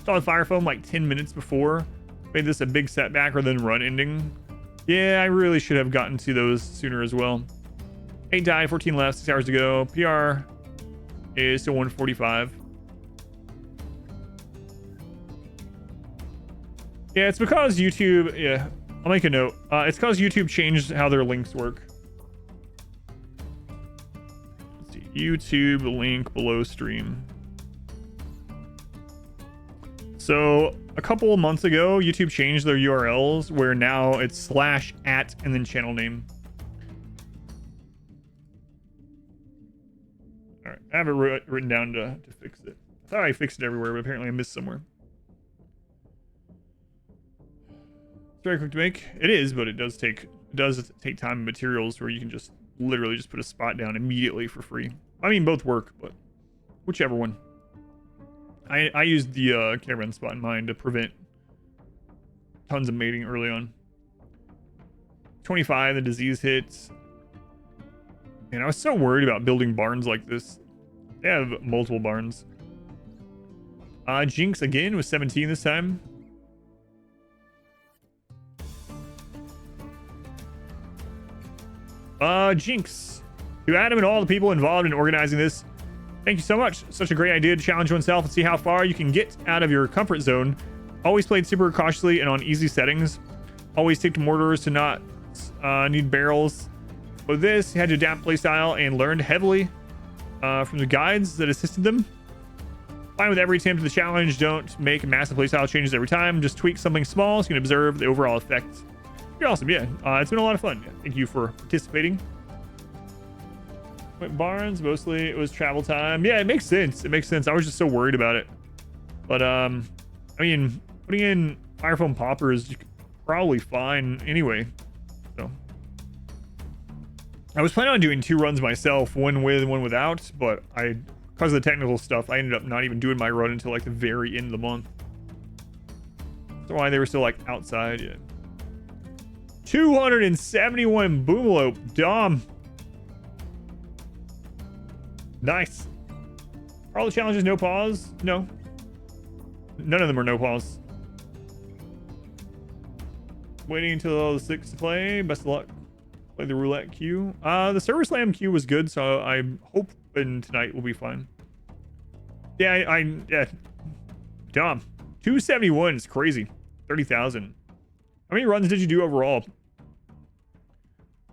Saw the fire foam like 10 minutes before. Made this a big setback rather than run ending. Yeah, I really should have gotten to those sooner as well. 8 died, 14 left, 6 hours to go. PR is still 145. Yeah, it's because YouTube, yeah, I'll make a note. It's because YouTube changed how their links work. Let's see, YouTube link below stream. So a couple of months ago, YouTube changed their URLs where now it's /@ and then channel name. All right, I have it written down to fix it. I thought I fixed it everywhere, but apparently I missed somewhere. It's very quick to make. It is, but it does take time and materials where you can just literally just put a spot down immediately for free. I mean, both work, but whichever one. I used the caravan spot in mine to prevent tons of mating early on. 25, the disease hits. And I was so worried about building barns like this. They have multiple barns. Jinx again with 17 this time. Jinx. To Adam and all the people involved in organizing this, thank you so much. Such a great idea to challenge oneself and see how far you can get out of your comfort zone. Always played super cautiously and on easy settings. Always stick to mortars to not need barrels. With this, you had to adapt playstyle and learned heavily from the guides that assisted them. Fine with every attempt of the challenge. Don't make massive playstyle changes every time. Just tweak something small so you can observe the overall effect. You're awesome, yeah. It's been a lot of fun. Yeah, thank you for participating. Went barns, mostly it was travel time. Yeah, it makes sense. It makes sense. I was just so worried about it. But I mean, putting in fire foam poppers, you could probably fine anyway. So I was planning on doing 2 runs myself, one with and one without, but because of the technical stuff, I ended up not even doing my run until like the very end of the month. That's why they were still like outside. Yeah. 271 Boomlope. Dom. Nice. Are all the challenges no pause? No. None of them are no pause. Waiting until the 6 to play. Best of luck. Play the roulette queue. The server slam queue was good, so I'm hoping tonight will be fine. Yeah, yeah. Dom. 271 is crazy. 30,000. How many runs did you do overall?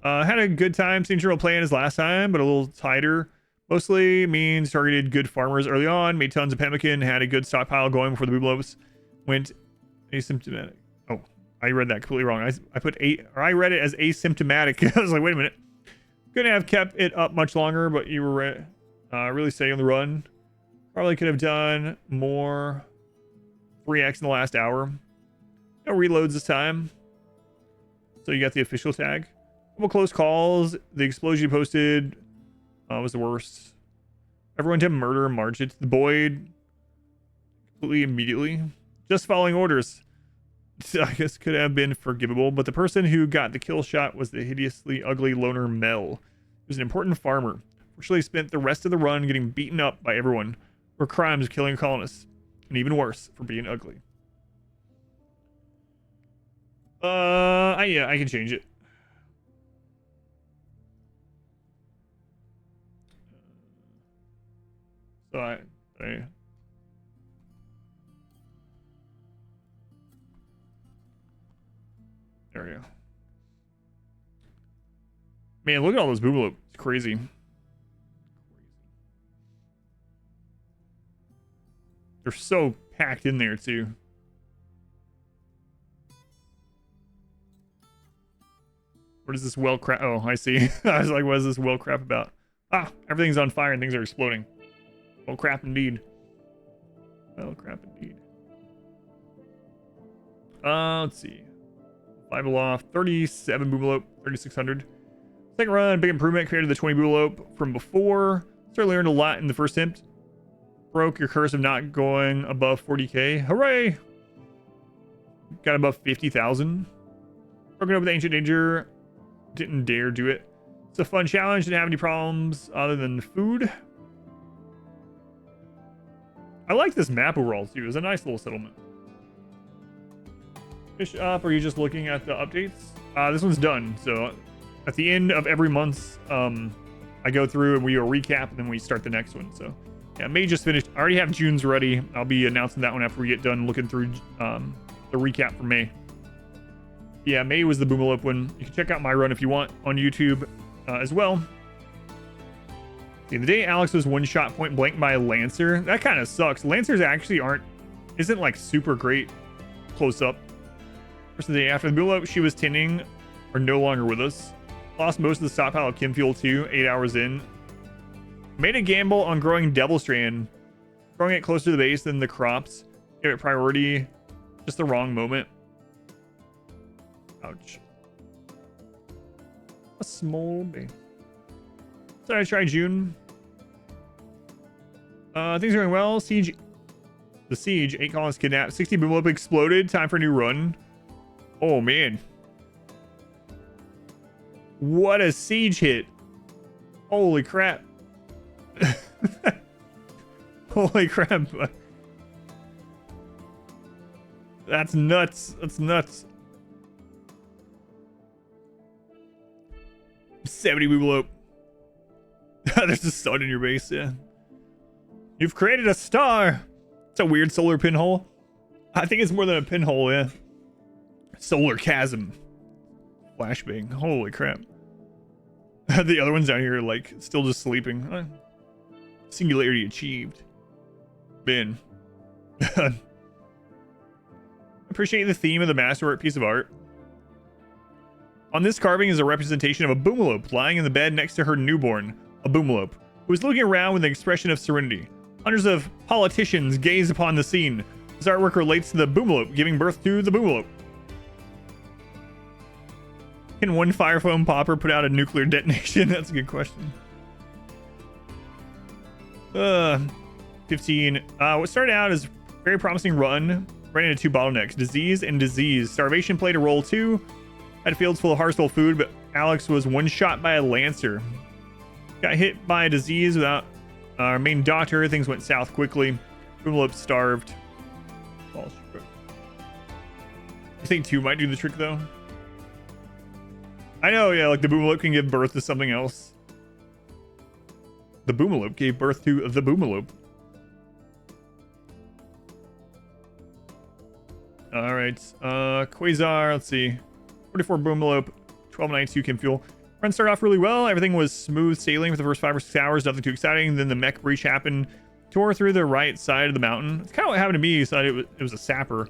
Had a good time. Same general plan as last time, but a little tighter. Mostly means targeted good farmers early on, made tons of pemmican, had a good stockpile going before the booblopes went asymptomatic. Oh, I read that completely wrong. I put I read it as asymptomatic. I was like, wait a minute. Couldn't have kept it up much longer, but you were really staying on the run. Probably could have done more. 3x in the last hour. No reloads this time. So you got the official tag. Couple close calls. The explosion you posted was the worst. Everyone to murder Margit. The Boyd completely immediately. Just following orders. I guess could have been forgivable, but the person who got the kill shot was the hideously ugly loner Mel. He was an important farmer. Fortunately spent the rest of the run getting beaten up by everyone for crimes of killing colonists. And even worse, for being ugly. Yeah, I can change it. So there we go. Man, look at all those booblop. It's crazy. They're so packed in there too. What is this well crap? Oh, I see. I was like, what is this well crap about? Ah, everything's on fire and things are exploding. Well crap indeed. Well crap indeed. Let's see. 5 aloft, 37 booblop, 3600. Second run, big improvement compared to the 20 booblop from before. Certainly learned a lot in the first attempt. Broke your curse of not going above 40k. Hooray! Got above 50,000. Broken over the ancient danger. Didn't dare do it. It's a fun challenge. Didn't have any problems other than food. I like this map overall too. It's a nice little settlement. Fish up, or are you just looking at the updates? This one's done. So at the end of every month, I go through and we do a recap and then we start the next one. So yeah, May just finished. I already have June's ready. I'll be announcing that one after we get done looking through the recap for May. Yeah, May was the Boomalop one. You can check out my run if you want on YouTube as well. See, the day Alex was one shot point blank by a Lancer, that kind of sucks. Lancers actually isn't like super great close up. First, the day after the Boomalop, she was tinning or no longer with us. Lost most of the stockpile of Kim Fuel too, 8 hours in. Made a gamble on growing Devil Strand, growing it closer to the base than the crops. Gave it priority, just the wrong moment. Ouch. A small bee. So I tried June. Things are going well. Siege. The siege. 8 colonists kidnapped. 60 Boomalop exploded. Time for a new run. Oh man. What a siege hit. Holy crap. Holy crap. That's nuts. That's nuts. 70 Boomalop. There's a sun in your base, yeah. You've created a star. It's a weird solar pinhole. I think it's more than a pinhole, yeah. Solar chasm. Flashbang. Holy crap. The other ones down here are like still just sleeping. Singularity achieved. Ben. Appreciate the theme of the masterwork piece of art. On this carving is a representation of a Boomalop lying in the bed next to her newborn, a Boomalop, who is looking around with an expression of serenity. Hundreds of politicians gaze upon the scene. This artwork relates to the Boomalop giving birth to the Boomalop. Can one fire foam popper put out a nuclear detonation? That's a good question. 15. What started out as a very promising run ran into 2 bottlenecks: disease and disease. Starvation played a role too. Had fields full of harvestable food, but Alex was one shot by a Lancer. Got hit by a disease without our main doctor. Things went south quickly. Boomalop starved. You think 2 might do the trick though? I know, yeah, like the Boomalop can give birth to something else. The Boomalop gave birth to the Boomalop. Alright, Quasar, let's see. 44 Boomalop, 1292 Kim Fuel. Run started off really well. Everything was smooth sailing for the first 5 or 6 hours. Nothing too exciting. Then the mech breach happened. Tore through the right side of the mountain. It's kind of what happened to me. So it was a sapper.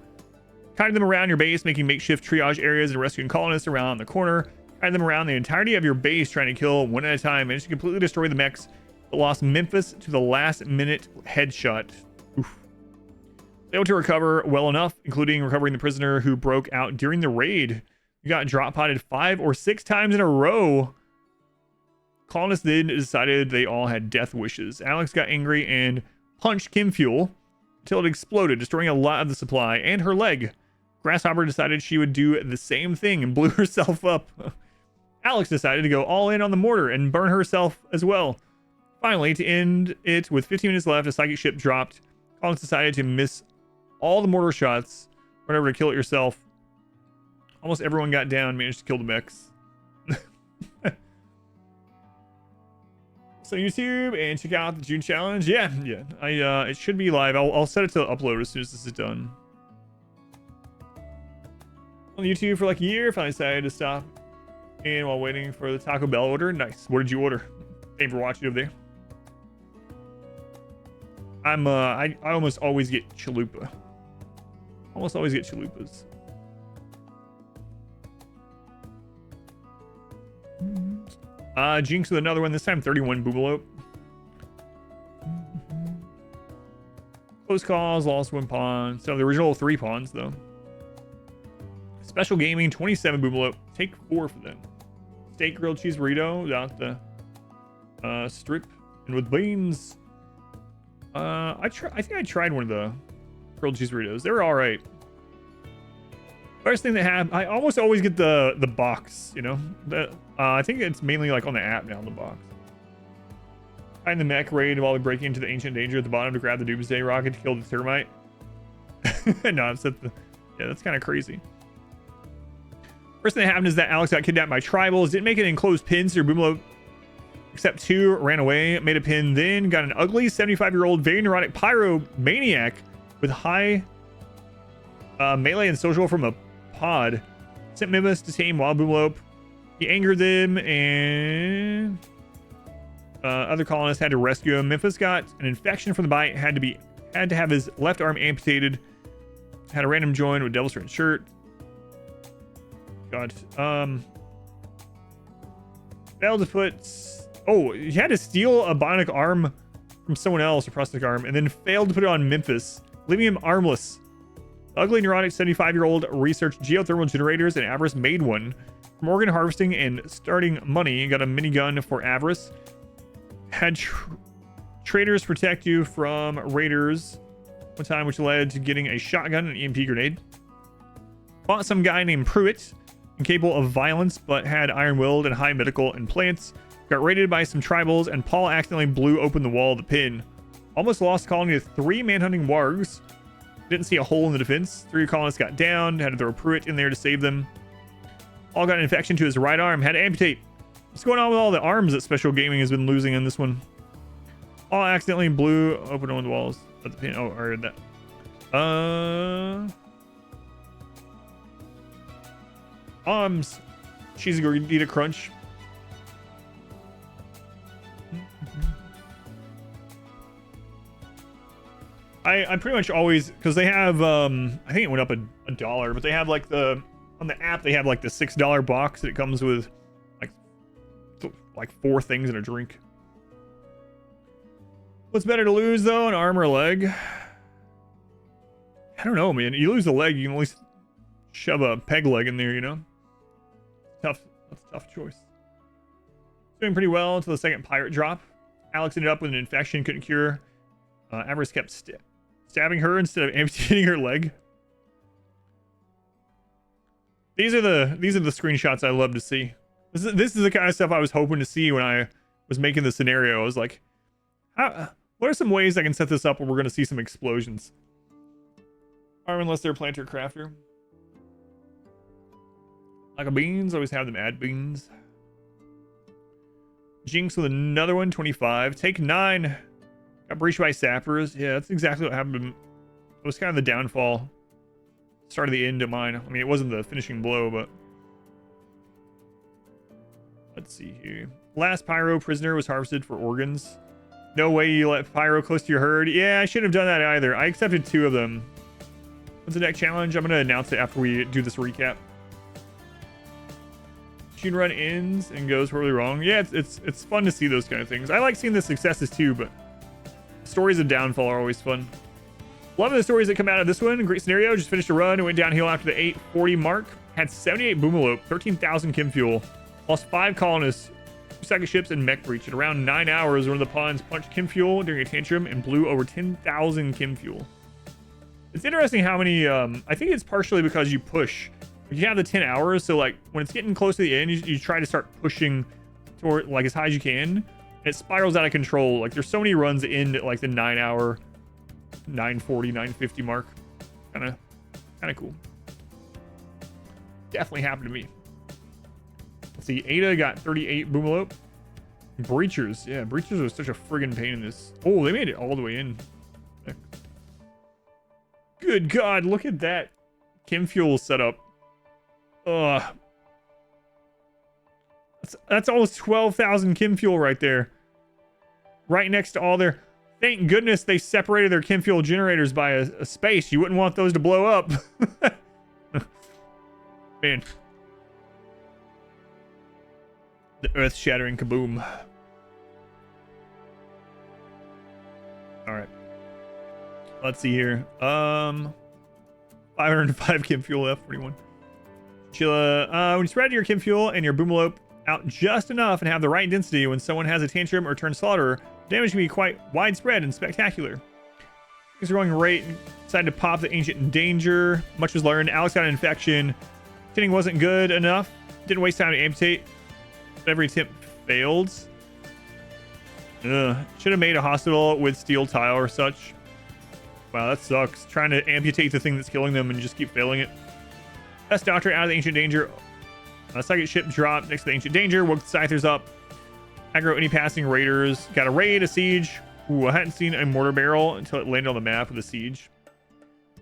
Guided them around your base, making makeshift triage areas and rescuing colonists around the corner. Guided them around the entirety of your base, trying to kill one at a time. Managed to completely destroy the mechs, but lost Memphis to the last minute headshot. Oof. Able to recover well enough, including recovering the prisoner who broke out during the raid. You got drop potted 5 or 6 times in a row. Colonists then decided they all had death wishes. Alex got angry and punched Kim Fuel until it exploded, destroying a lot of the supply and her leg. Grasshopper decided she would do the same thing and blew herself up. Alex decided to go all in on the mortar and burn herself as well. Finally, to end it with 15 minutes left, a psychic ship dropped. Colonists decided to miss all the mortar shots. Run over to kill it yourself. Almost everyone got down, managed to kill the mechs. So YouTube, and check out the June challenge. Yeah. It should be live. I'll set it to upload as soon as this is done. On YouTube for like a year, finally decided to stop in while waiting for the Taco Bell order. Nice. What did you order? Thanks for watching over there. I almost always get chalupa. Almost always get chalupas. Jinx with another one, this time 31 Boomelope. Close calls, lost 1 pawn. So the original 3 pawns though. Special Gaming, 27 Boomelope. Take 4 for them. Steak grilled cheese burrito without the strip and with beans. I think I tried one of the grilled cheese burritos. They were all right. First thing they have, I almost always get the box, you know. I think it's mainly like on the app now, the box. Find the mech raid while we break into the ancient danger at the bottom to grab the doomsday rocket to kill the termite. No, I've set the... Yeah, that's kind of crazy. First thing that happened is that Alex got kidnapped by tribals. Didn't make an enclosed pin, so your Boomlo, except 2, ran away. Made a pin, then got an ugly 75-year-old, very neurotic pyromaniac with high melee and social from a pod. Sent Memphis to tame Wild Boomlope. He angered them, and other colonists had to rescue him. Memphis got an infection from the bite, had to have his left arm amputated. Had a random join with Devil's Red shirt. God. Failed to put... Oh, he had to steal a bionic arm from someone else, a prosthetic arm, and then failed to put it on Memphis, leaving him armless. The ugly, neurotic 75-year-old researched geothermal generators, and Avarice made one. From organ harvesting and starting money, got a minigun for Avarice. Had traders protect you from raiders one time, which led to getting a shotgun and an EMP grenade. Fought some guy named Pruitt, incapable of violence, but had iron-willed and high medical implants. Got raided by some tribals, and Paul accidentally blew open the wall of the pin. Almost lost the colony to 3 manhunting wargs. Didn't see a hole in the defense. 3 colonists got down. Had to throw Pruitt in there to save them. Paul got an infection to his right arm. Had to amputate. What's going on with all the arms that Special Gaming has been losing in this one? Paul accidentally blew open one of the walls of the pin. Oh, I heard that. Arms. Cheesy gordita crunch. I pretty much always, because they have I think it went up a dollar, but they have like on the app they have like the $6 box that it comes with like 4 things and a drink. What's better to lose though, an arm or a leg? I don't know, man. You lose the leg, you can at least shove a peg leg in there, you know. That's a tough choice. Doing pretty well until the second pirate drop. Alex ended up with an infection, couldn't cure. Avarice kept stabbing her instead of amputating her leg. These are the screenshots I love to see. This is the kind of stuff I was hoping to see when I was making the scenario. I was like, what are some ways I can set this up where we're going to see some explosions? Or unless they're planter crafter. Like a beans, always have them add beans. Jinx with another one, 25. Take 9. Got breached by sappers. Yeah, that's exactly what happened. It was kind of the downfall. Start of the end of mine. I mean, it wasn't the finishing blow, but... Let's see here. Last Pyro prisoner was harvested for organs. No way you let Pyro close to your herd. Yeah, I shouldn't have done that either. I accepted 2 of them. What's the next challenge? I'm going to announce it after we do this recap. Shooting run ends and goes horribly wrong. Yeah, it's fun to see those kind of things. I like seeing the successes too, but stories of downfall are always fun. Loving the stories that come out of this one. Great scenario. Just finished a run and went downhill after the 840 mark. Had 78 Boomelope, 13,000 Chem Fuel. Lost 5 colonists, 2 psychic ships, and mech breach. In around 9 hours, one of the pawns punched Chem Fuel during a tantrum and blew over 10,000 Chem Fuel. It's interesting how many, I think it's partially because you push. You have the 10 hours, so like when it's getting close to the end, you try to start pushing toward like as high as you can. And it spirals out of control. Like there's so many runs in at like the 9 hour, 940, 950 mark. Kind of cool. Definitely happened to me. Let's see, Ada got 38 Boomelope. Breachers, yeah, breachers was such a friggin' pain in this. Oh, they made it all the way in. Good God, look at that Chem Fuel setup. Ugh. That's almost 12,000 Chem Fuel right there. Right next to all their... Thank goodness they separated their Chem Fuel generators by a space. You wouldn't want those to blow up. Man. The earth-shattering kaboom. Alright. Let's see here. 505 Chem Fuel F41. Chilla. When you spread your Chem Fuel and your Boomelope out just enough and have the right density when someone has a tantrum or turns slaughterer, damage can be quite widespread and spectacular. Things are going great. Decided to pop the Ancient Danger. Much was learned. Alex got an infection. Tinning wasn't good enough. Didn't waste time to amputate. Every attempt failed. Should have made a hospital with steel tile or such. Wow, that sucks. Trying to amputate the thing that's killing them and just keep failing it. Best doctor out of the Ancient Danger. Second ship dropped next to the Ancient Danger. Woke the Scythers up. Aggro any passing raiders. Got a raid, a siege. Ooh, I hadn't seen a mortar barrel until it landed on the map with a siege.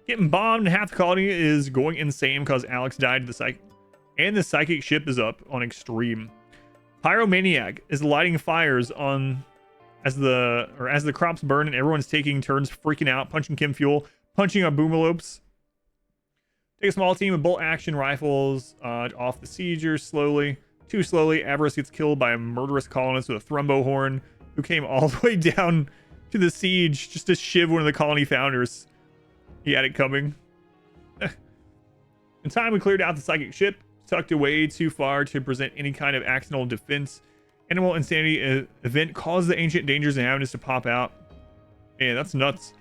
Getting bombed. Half the colony is going insane because Alex died to the psychic. And the psychic ship is up on extreme. Pyromaniac is lighting fires on as the crops burn and everyone's taking turns freaking out, punching Chem Fuel, punching on Boomelopes. Take a small team of bolt action rifles off the siegers slowly. Too slowly, Avarice gets killed by a murderous colonist with a thrumbo horn who came all the way down to the siege just to shiv one of the colony founders. He had it coming. In time, we cleared out the psychic ship, tucked away too far to present any kind of accidental defense. Animal insanity event caused the Ancient Dangers and Inhabitants to pop out. Man, that's nuts.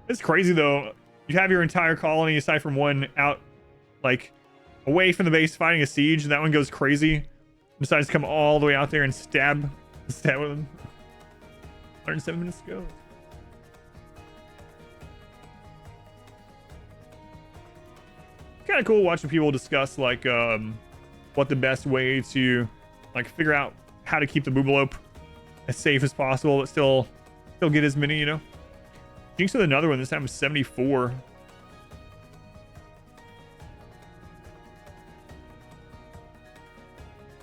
It's crazy though. You have your entire colony, aside from one, out like away from the base fighting a siege, and that one goes crazy. Decides to come all the way out there and stab with them. 107 minutes to go. Kind of cool watching people discuss like what the best way to like figure out how to keep the Boomelope as safe as possible, but still get as many, you know. Jinx with another one. This time was 74.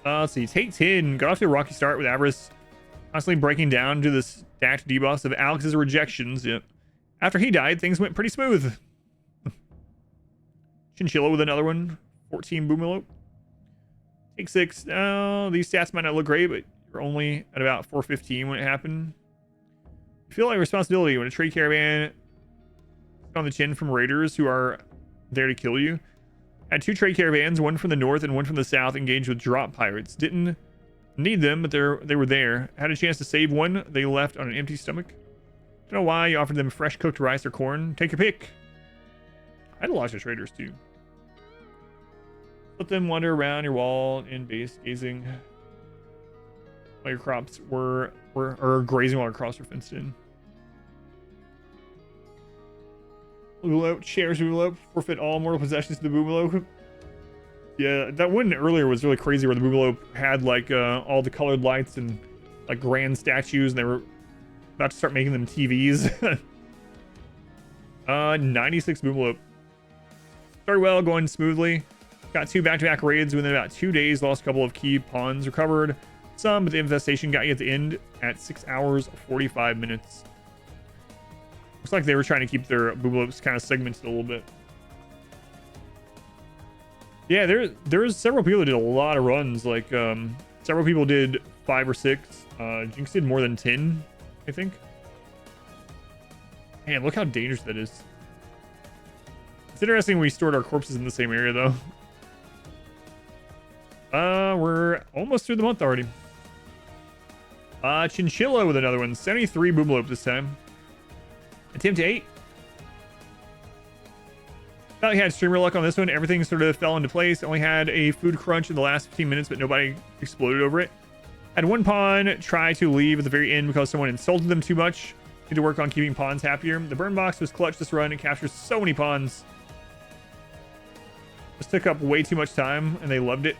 Let's see. Take 10. Got off to a rocky start with Avarice constantly breaking down to the stacked debuffs of Alex's rejections. Yep. After he died, things went pretty smooth. Chinchilla with another one. 14 Boomelope. Take 6. Oh, these stats might not look great, but you're only at about 415 when it happened. You feel like responsibility when a trade caravan on the chin from raiders who are there to kill you. Had 2 trade caravans, one from the north and one from the south, engaged with drop pirates. Didn't need them, but they were there. Had a chance to save one. They left on an empty stomach. Don't know why you offered them fresh cooked rice or corn. Take your pick. I had a lot of traders too. Let them wander around your wall in base, gazing while your crops were grazing while your crops were fenced in. Boomelope, shares Boomelope, forfeit all mortal possessions to the Boomelope. Yeah, that one earlier was really crazy where the Boomelope had like all the colored lights and like grand statues, and they were about to start making them TVs. 96 Boomelope. Started well, going smoothly. Got 2 back-to-back raids within about 2 days. Lost a couple of key pawns. Recovered some, but the infestation got you at the end at 6 hours 45 minutes. Looks like they were trying to keep their booblopes kind of segmented a little bit. Yeah, there's several people that did a lot of runs. Like several people did 5 or 6. Jinx did more than 10, I think. Man, look how dangerous that is. It's interesting we stored our corpses in the same area though. We're almost through the month already. Chinchilla with another one. 73 boomlope this time. Attempt 8. Thought we had streamer luck on this one. Everything sort of fell into place. Only had a food crunch in the last 15 minutes, but nobody exploded over it. Had one pawn try to leave at the very end because someone insulted them too much. Need to work on keeping pawns happier. The burn box was clutch this run and captures so many pawns. Just took up way too much time and they loved it.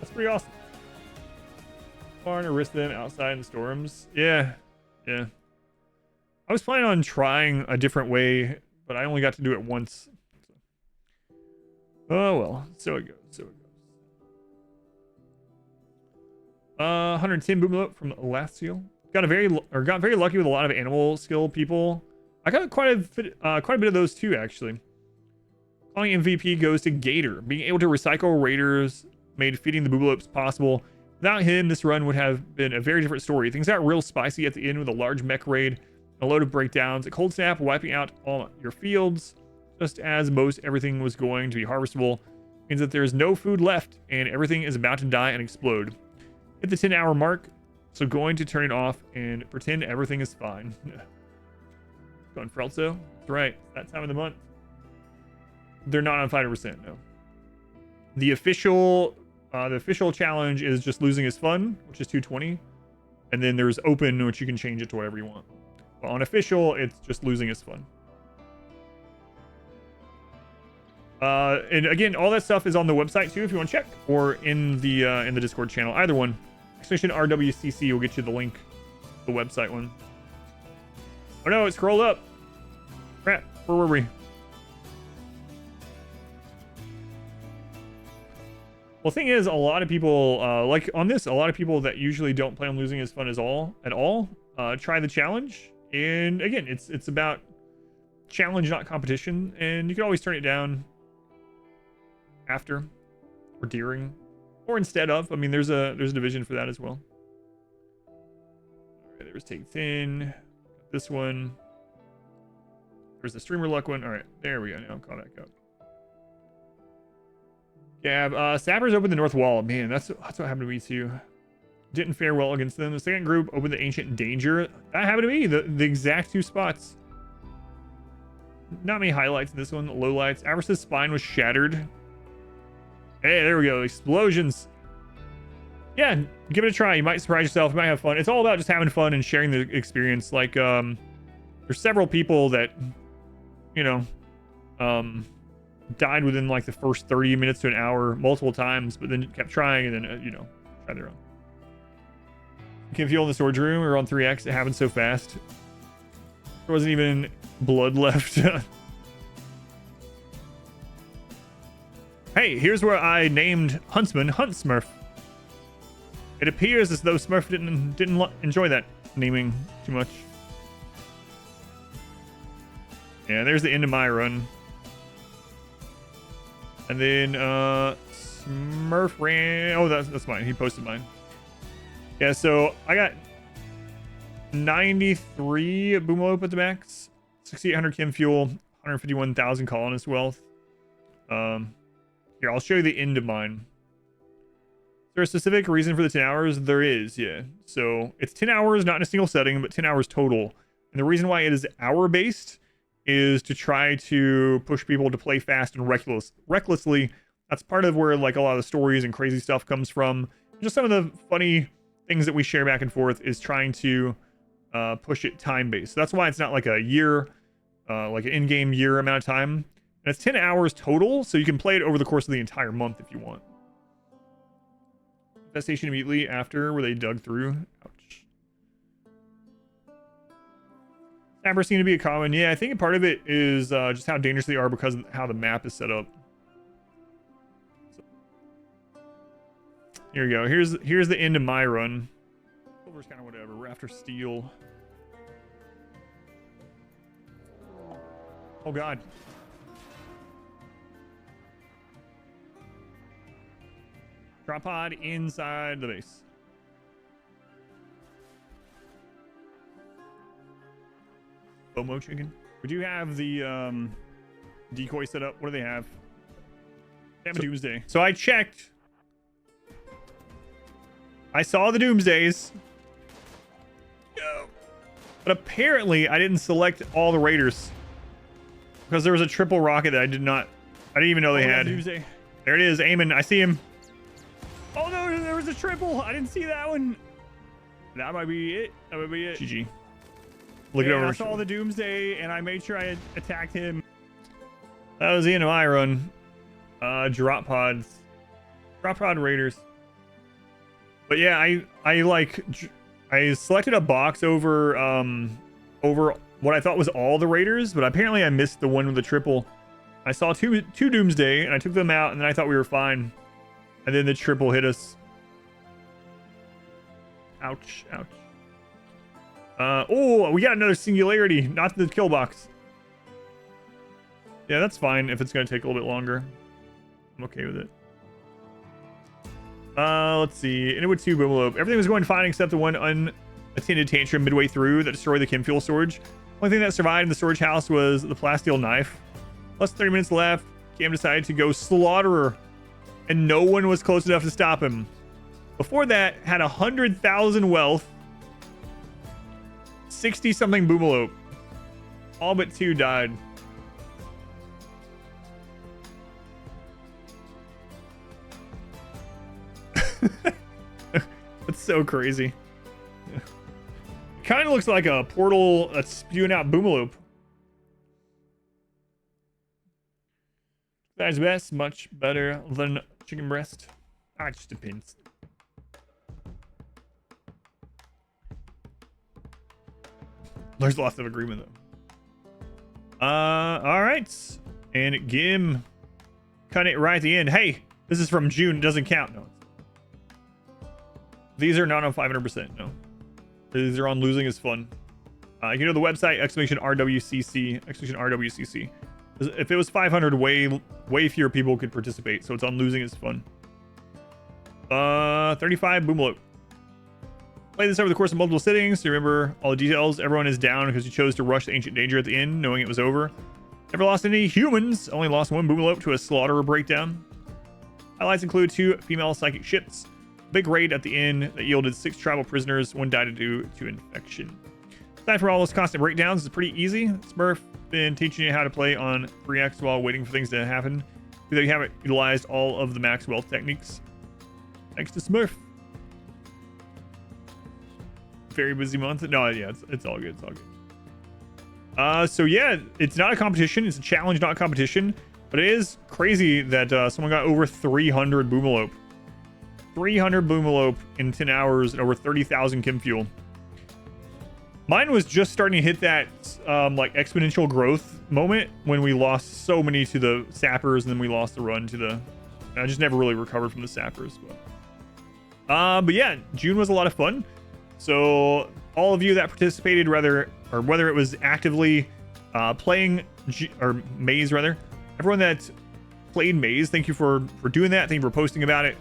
That's pretty awesome. Barn or risk them outside in the storms. Yeah. I was planning on trying a different way, but I only got to do it once. Oh well, so it goes. 110 boomlope from Lacio. Got very lucky with a lot of animal skill people. I got quite a bit of those too, actually. Calling MVP goes to Gator. Being able to recycle raiders made feeding the booblopes possible. Without him, this run would have been a very different story. Things got real spicy at the end with a large mech raid, a load of breakdowns, a cold snap wiping out all your fields, just as most everything was going to be harvestable. Means that there's no food left and everything is about to die and explode. Hit the 10-hour mark, so going to turn it off and pretend everything is fine. Going for Elso? That's right, that time of the month. They're not on 5%, no. The official challenge is just losing is fun, which is 220. And then there's open, which you can change it to whatever you want. But on official, it's just losing is fun. And again, all that stuff is on the website too, if you want to check, or in the Discord channel. Either one. Extension RWCC will get you the link, the website one. Oh no, it scrolled up. Crap, where were we? Well, the thing is, a lot of people, like on this, a lot of people that usually don't plan on losing is fun at all, try the challenge. And again, it's about challenge, not competition. And you can always turn it down after or during or instead of. I mean, there's a division for that as well. All right, there's take 10. This one. There's the streamer luck one. All right, there we go. Now call back up. Yeah, Sappers opened the north wall. Man, that's what happened to me too. Didn't fare well against them. The second group opened the ancient danger. That happened to me. The exact 2 spots. Not many highlights in this one. Lowlights. Avarice's spine was shattered. Hey, there we go. Explosions. Yeah, give it a try. You might surprise yourself. You might have fun. It's all about just having fun and sharing the experience. Like, there's several people that, you know, died within like the first 30 minutes to an hour multiple times, but then kept trying and then, you know, tried their own. Can feel in the storage room or on 3x. It happened so fast. There wasn't even blood left. Hey, here's where I named Huntsman Hunt Smurf. It appears as though Smurf didn't enjoy that naming too much. Yeah, there's the end of my run. And then Smurf ran. Oh, that's mine. He posted mine. Yeah, so I got 93 boomlope at the max, 6,800 chem fuel, 151,000 colonist wealth. Here, I'll show you the end of mine. Is there a specific reason for the 10 hours? There is, yeah. So it's 10 hours, not in a single setting, but 10 hours total. And the reason why it is hour-based is to try to push people to play fast and recklessly. That's part of where like a lot of the stories and crazy stuff comes from. Just some of the funny things that we share back and forth is trying to push it time-based. So that's why it's not like a year, like an in-game year amount of time. And it's 10 hours total, so you can play it over the course of the entire month if you want. Infestation immediately after where they dug through. Ouch. Sappers seem to be a common. Yeah, I think part of it is just how dangerous they are because of how the map is set up. So. Here we go. Here's the end of my run. Silver's kind of whatever. We're after steel. Oh god. Drop pod inside the base. Bomo chicken. We do have the decoy set up. What do they have? They have a doomsday. So I checked. I saw the doomsdays. But apparently I didn't select all the raiders. Because there was a triple rocket that I didn't even know they had. Doomsday. There it is, aiming. I see him. Oh no, there was a triple. I didn't see that one. That might be it. That might be it. GG. Look it over. I saw the doomsday and I made sure I attacked him. That was the end of my run. Drop pods. Drop pod raiders. But yeah, I selected a box over over what I thought was all the raiders, but apparently I missed the one with the triple. I saw two doomsday and I took them out and then I thought we were fine. And then the triple hit us. Ouch, ouch. Oh, we got another singularity, not the kill box. Yeah, that's fine if it's going to take a little bit longer. I'm okay with it. Let's see. Inward 2 Boomalope. Everything was going fine except the one unattended tantrum midway through that destroyed the chem fuel storage. Only thing that survived in the storage house was the plasteel knife. Plus 30 minutes left. Cam decided to go slaughterer, and no one was close enough to stop him. Before that, had 100,000 wealth. 60-something Boomalope. All but 2 died. That's so crazy. Kind of looks like a portal that's spewing out Boomalope. That's best, much better than chicken breast. Ah, it just depends. There's lots of agreement though. All right, and Gim cut it right at the end. Hey, this is from June. It doesn't count. No. These are not on 500%. No. These are on losing is fun. You can go to the website, !RWCC. If it was 500, way fewer people could participate. So it's on losing is fun. 35 Boomalope. Play this over the course of multiple sittings to remember all the details. Everyone is down because you chose to rush the ancient danger at the end, knowing it was over. Never lost any humans. Only lost 1 Boomalope to a slaughterer breakdown. Highlights include 2 female psychic ships. Big raid at the end that yielded 6 tribal prisoners. 1 died due to infection. Aside from all those constant breakdowns, it's pretty easy. Smurf been teaching you how to play on 3x while waiting for things to happen. Either you haven't utilized all of the max wealth techniques. Thanks to Smurf. Very busy month. No, yeah, it's all good. It's all good. So yeah, it's not a competition. It's a challenge, not a competition. But it is crazy that someone got over 300 Boomalope. 300 Boomalope in 10 hours and over 30,000 chem fuel. Mine was just starting to hit that like exponential growth moment when we lost so many to the sappers and then we lost the run to the... I just never really recovered from the sappers. But yeah, June was a lot of fun. So all of you that participated, whether it was actively playing Maze, everyone that played Maze, thank you for doing that. Thank you for posting about it.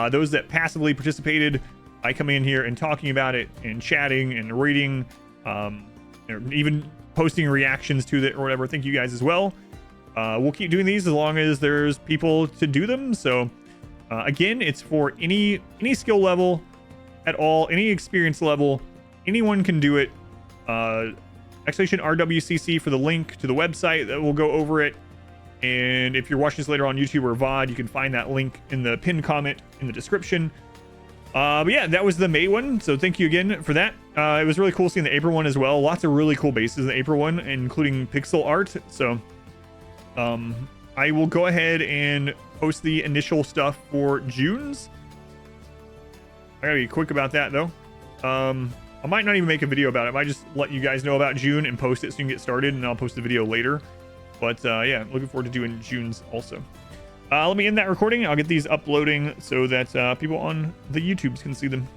Those that passively participated by coming in here and talking about it and chatting and reading, even posting reactions to it or whatever. Thank you guys as well. We'll keep doing these as long as there's people to do them. So again, it's for any skill level at all, any experience level. Anyone can do it. !RWCC for the link to the website that will go over it. And if you're watching this later on YouTube or VOD, you can find that link in the pinned comment in the description. But yeah, that was the May one. So thank you again for that. It was really cool seeing the April one as well. Lots of really cool bases in the April one, including pixel art. So I will go ahead and post the initial stuff for June's. I gotta be quick about that though. I might not even make a video about it. I might just let you guys know about June and post it so you can get started, and I'll post the video later. But yeah, looking forward to doing June's also. Let me end that recording. I'll get these uploading so that people on the YouTubes can see them.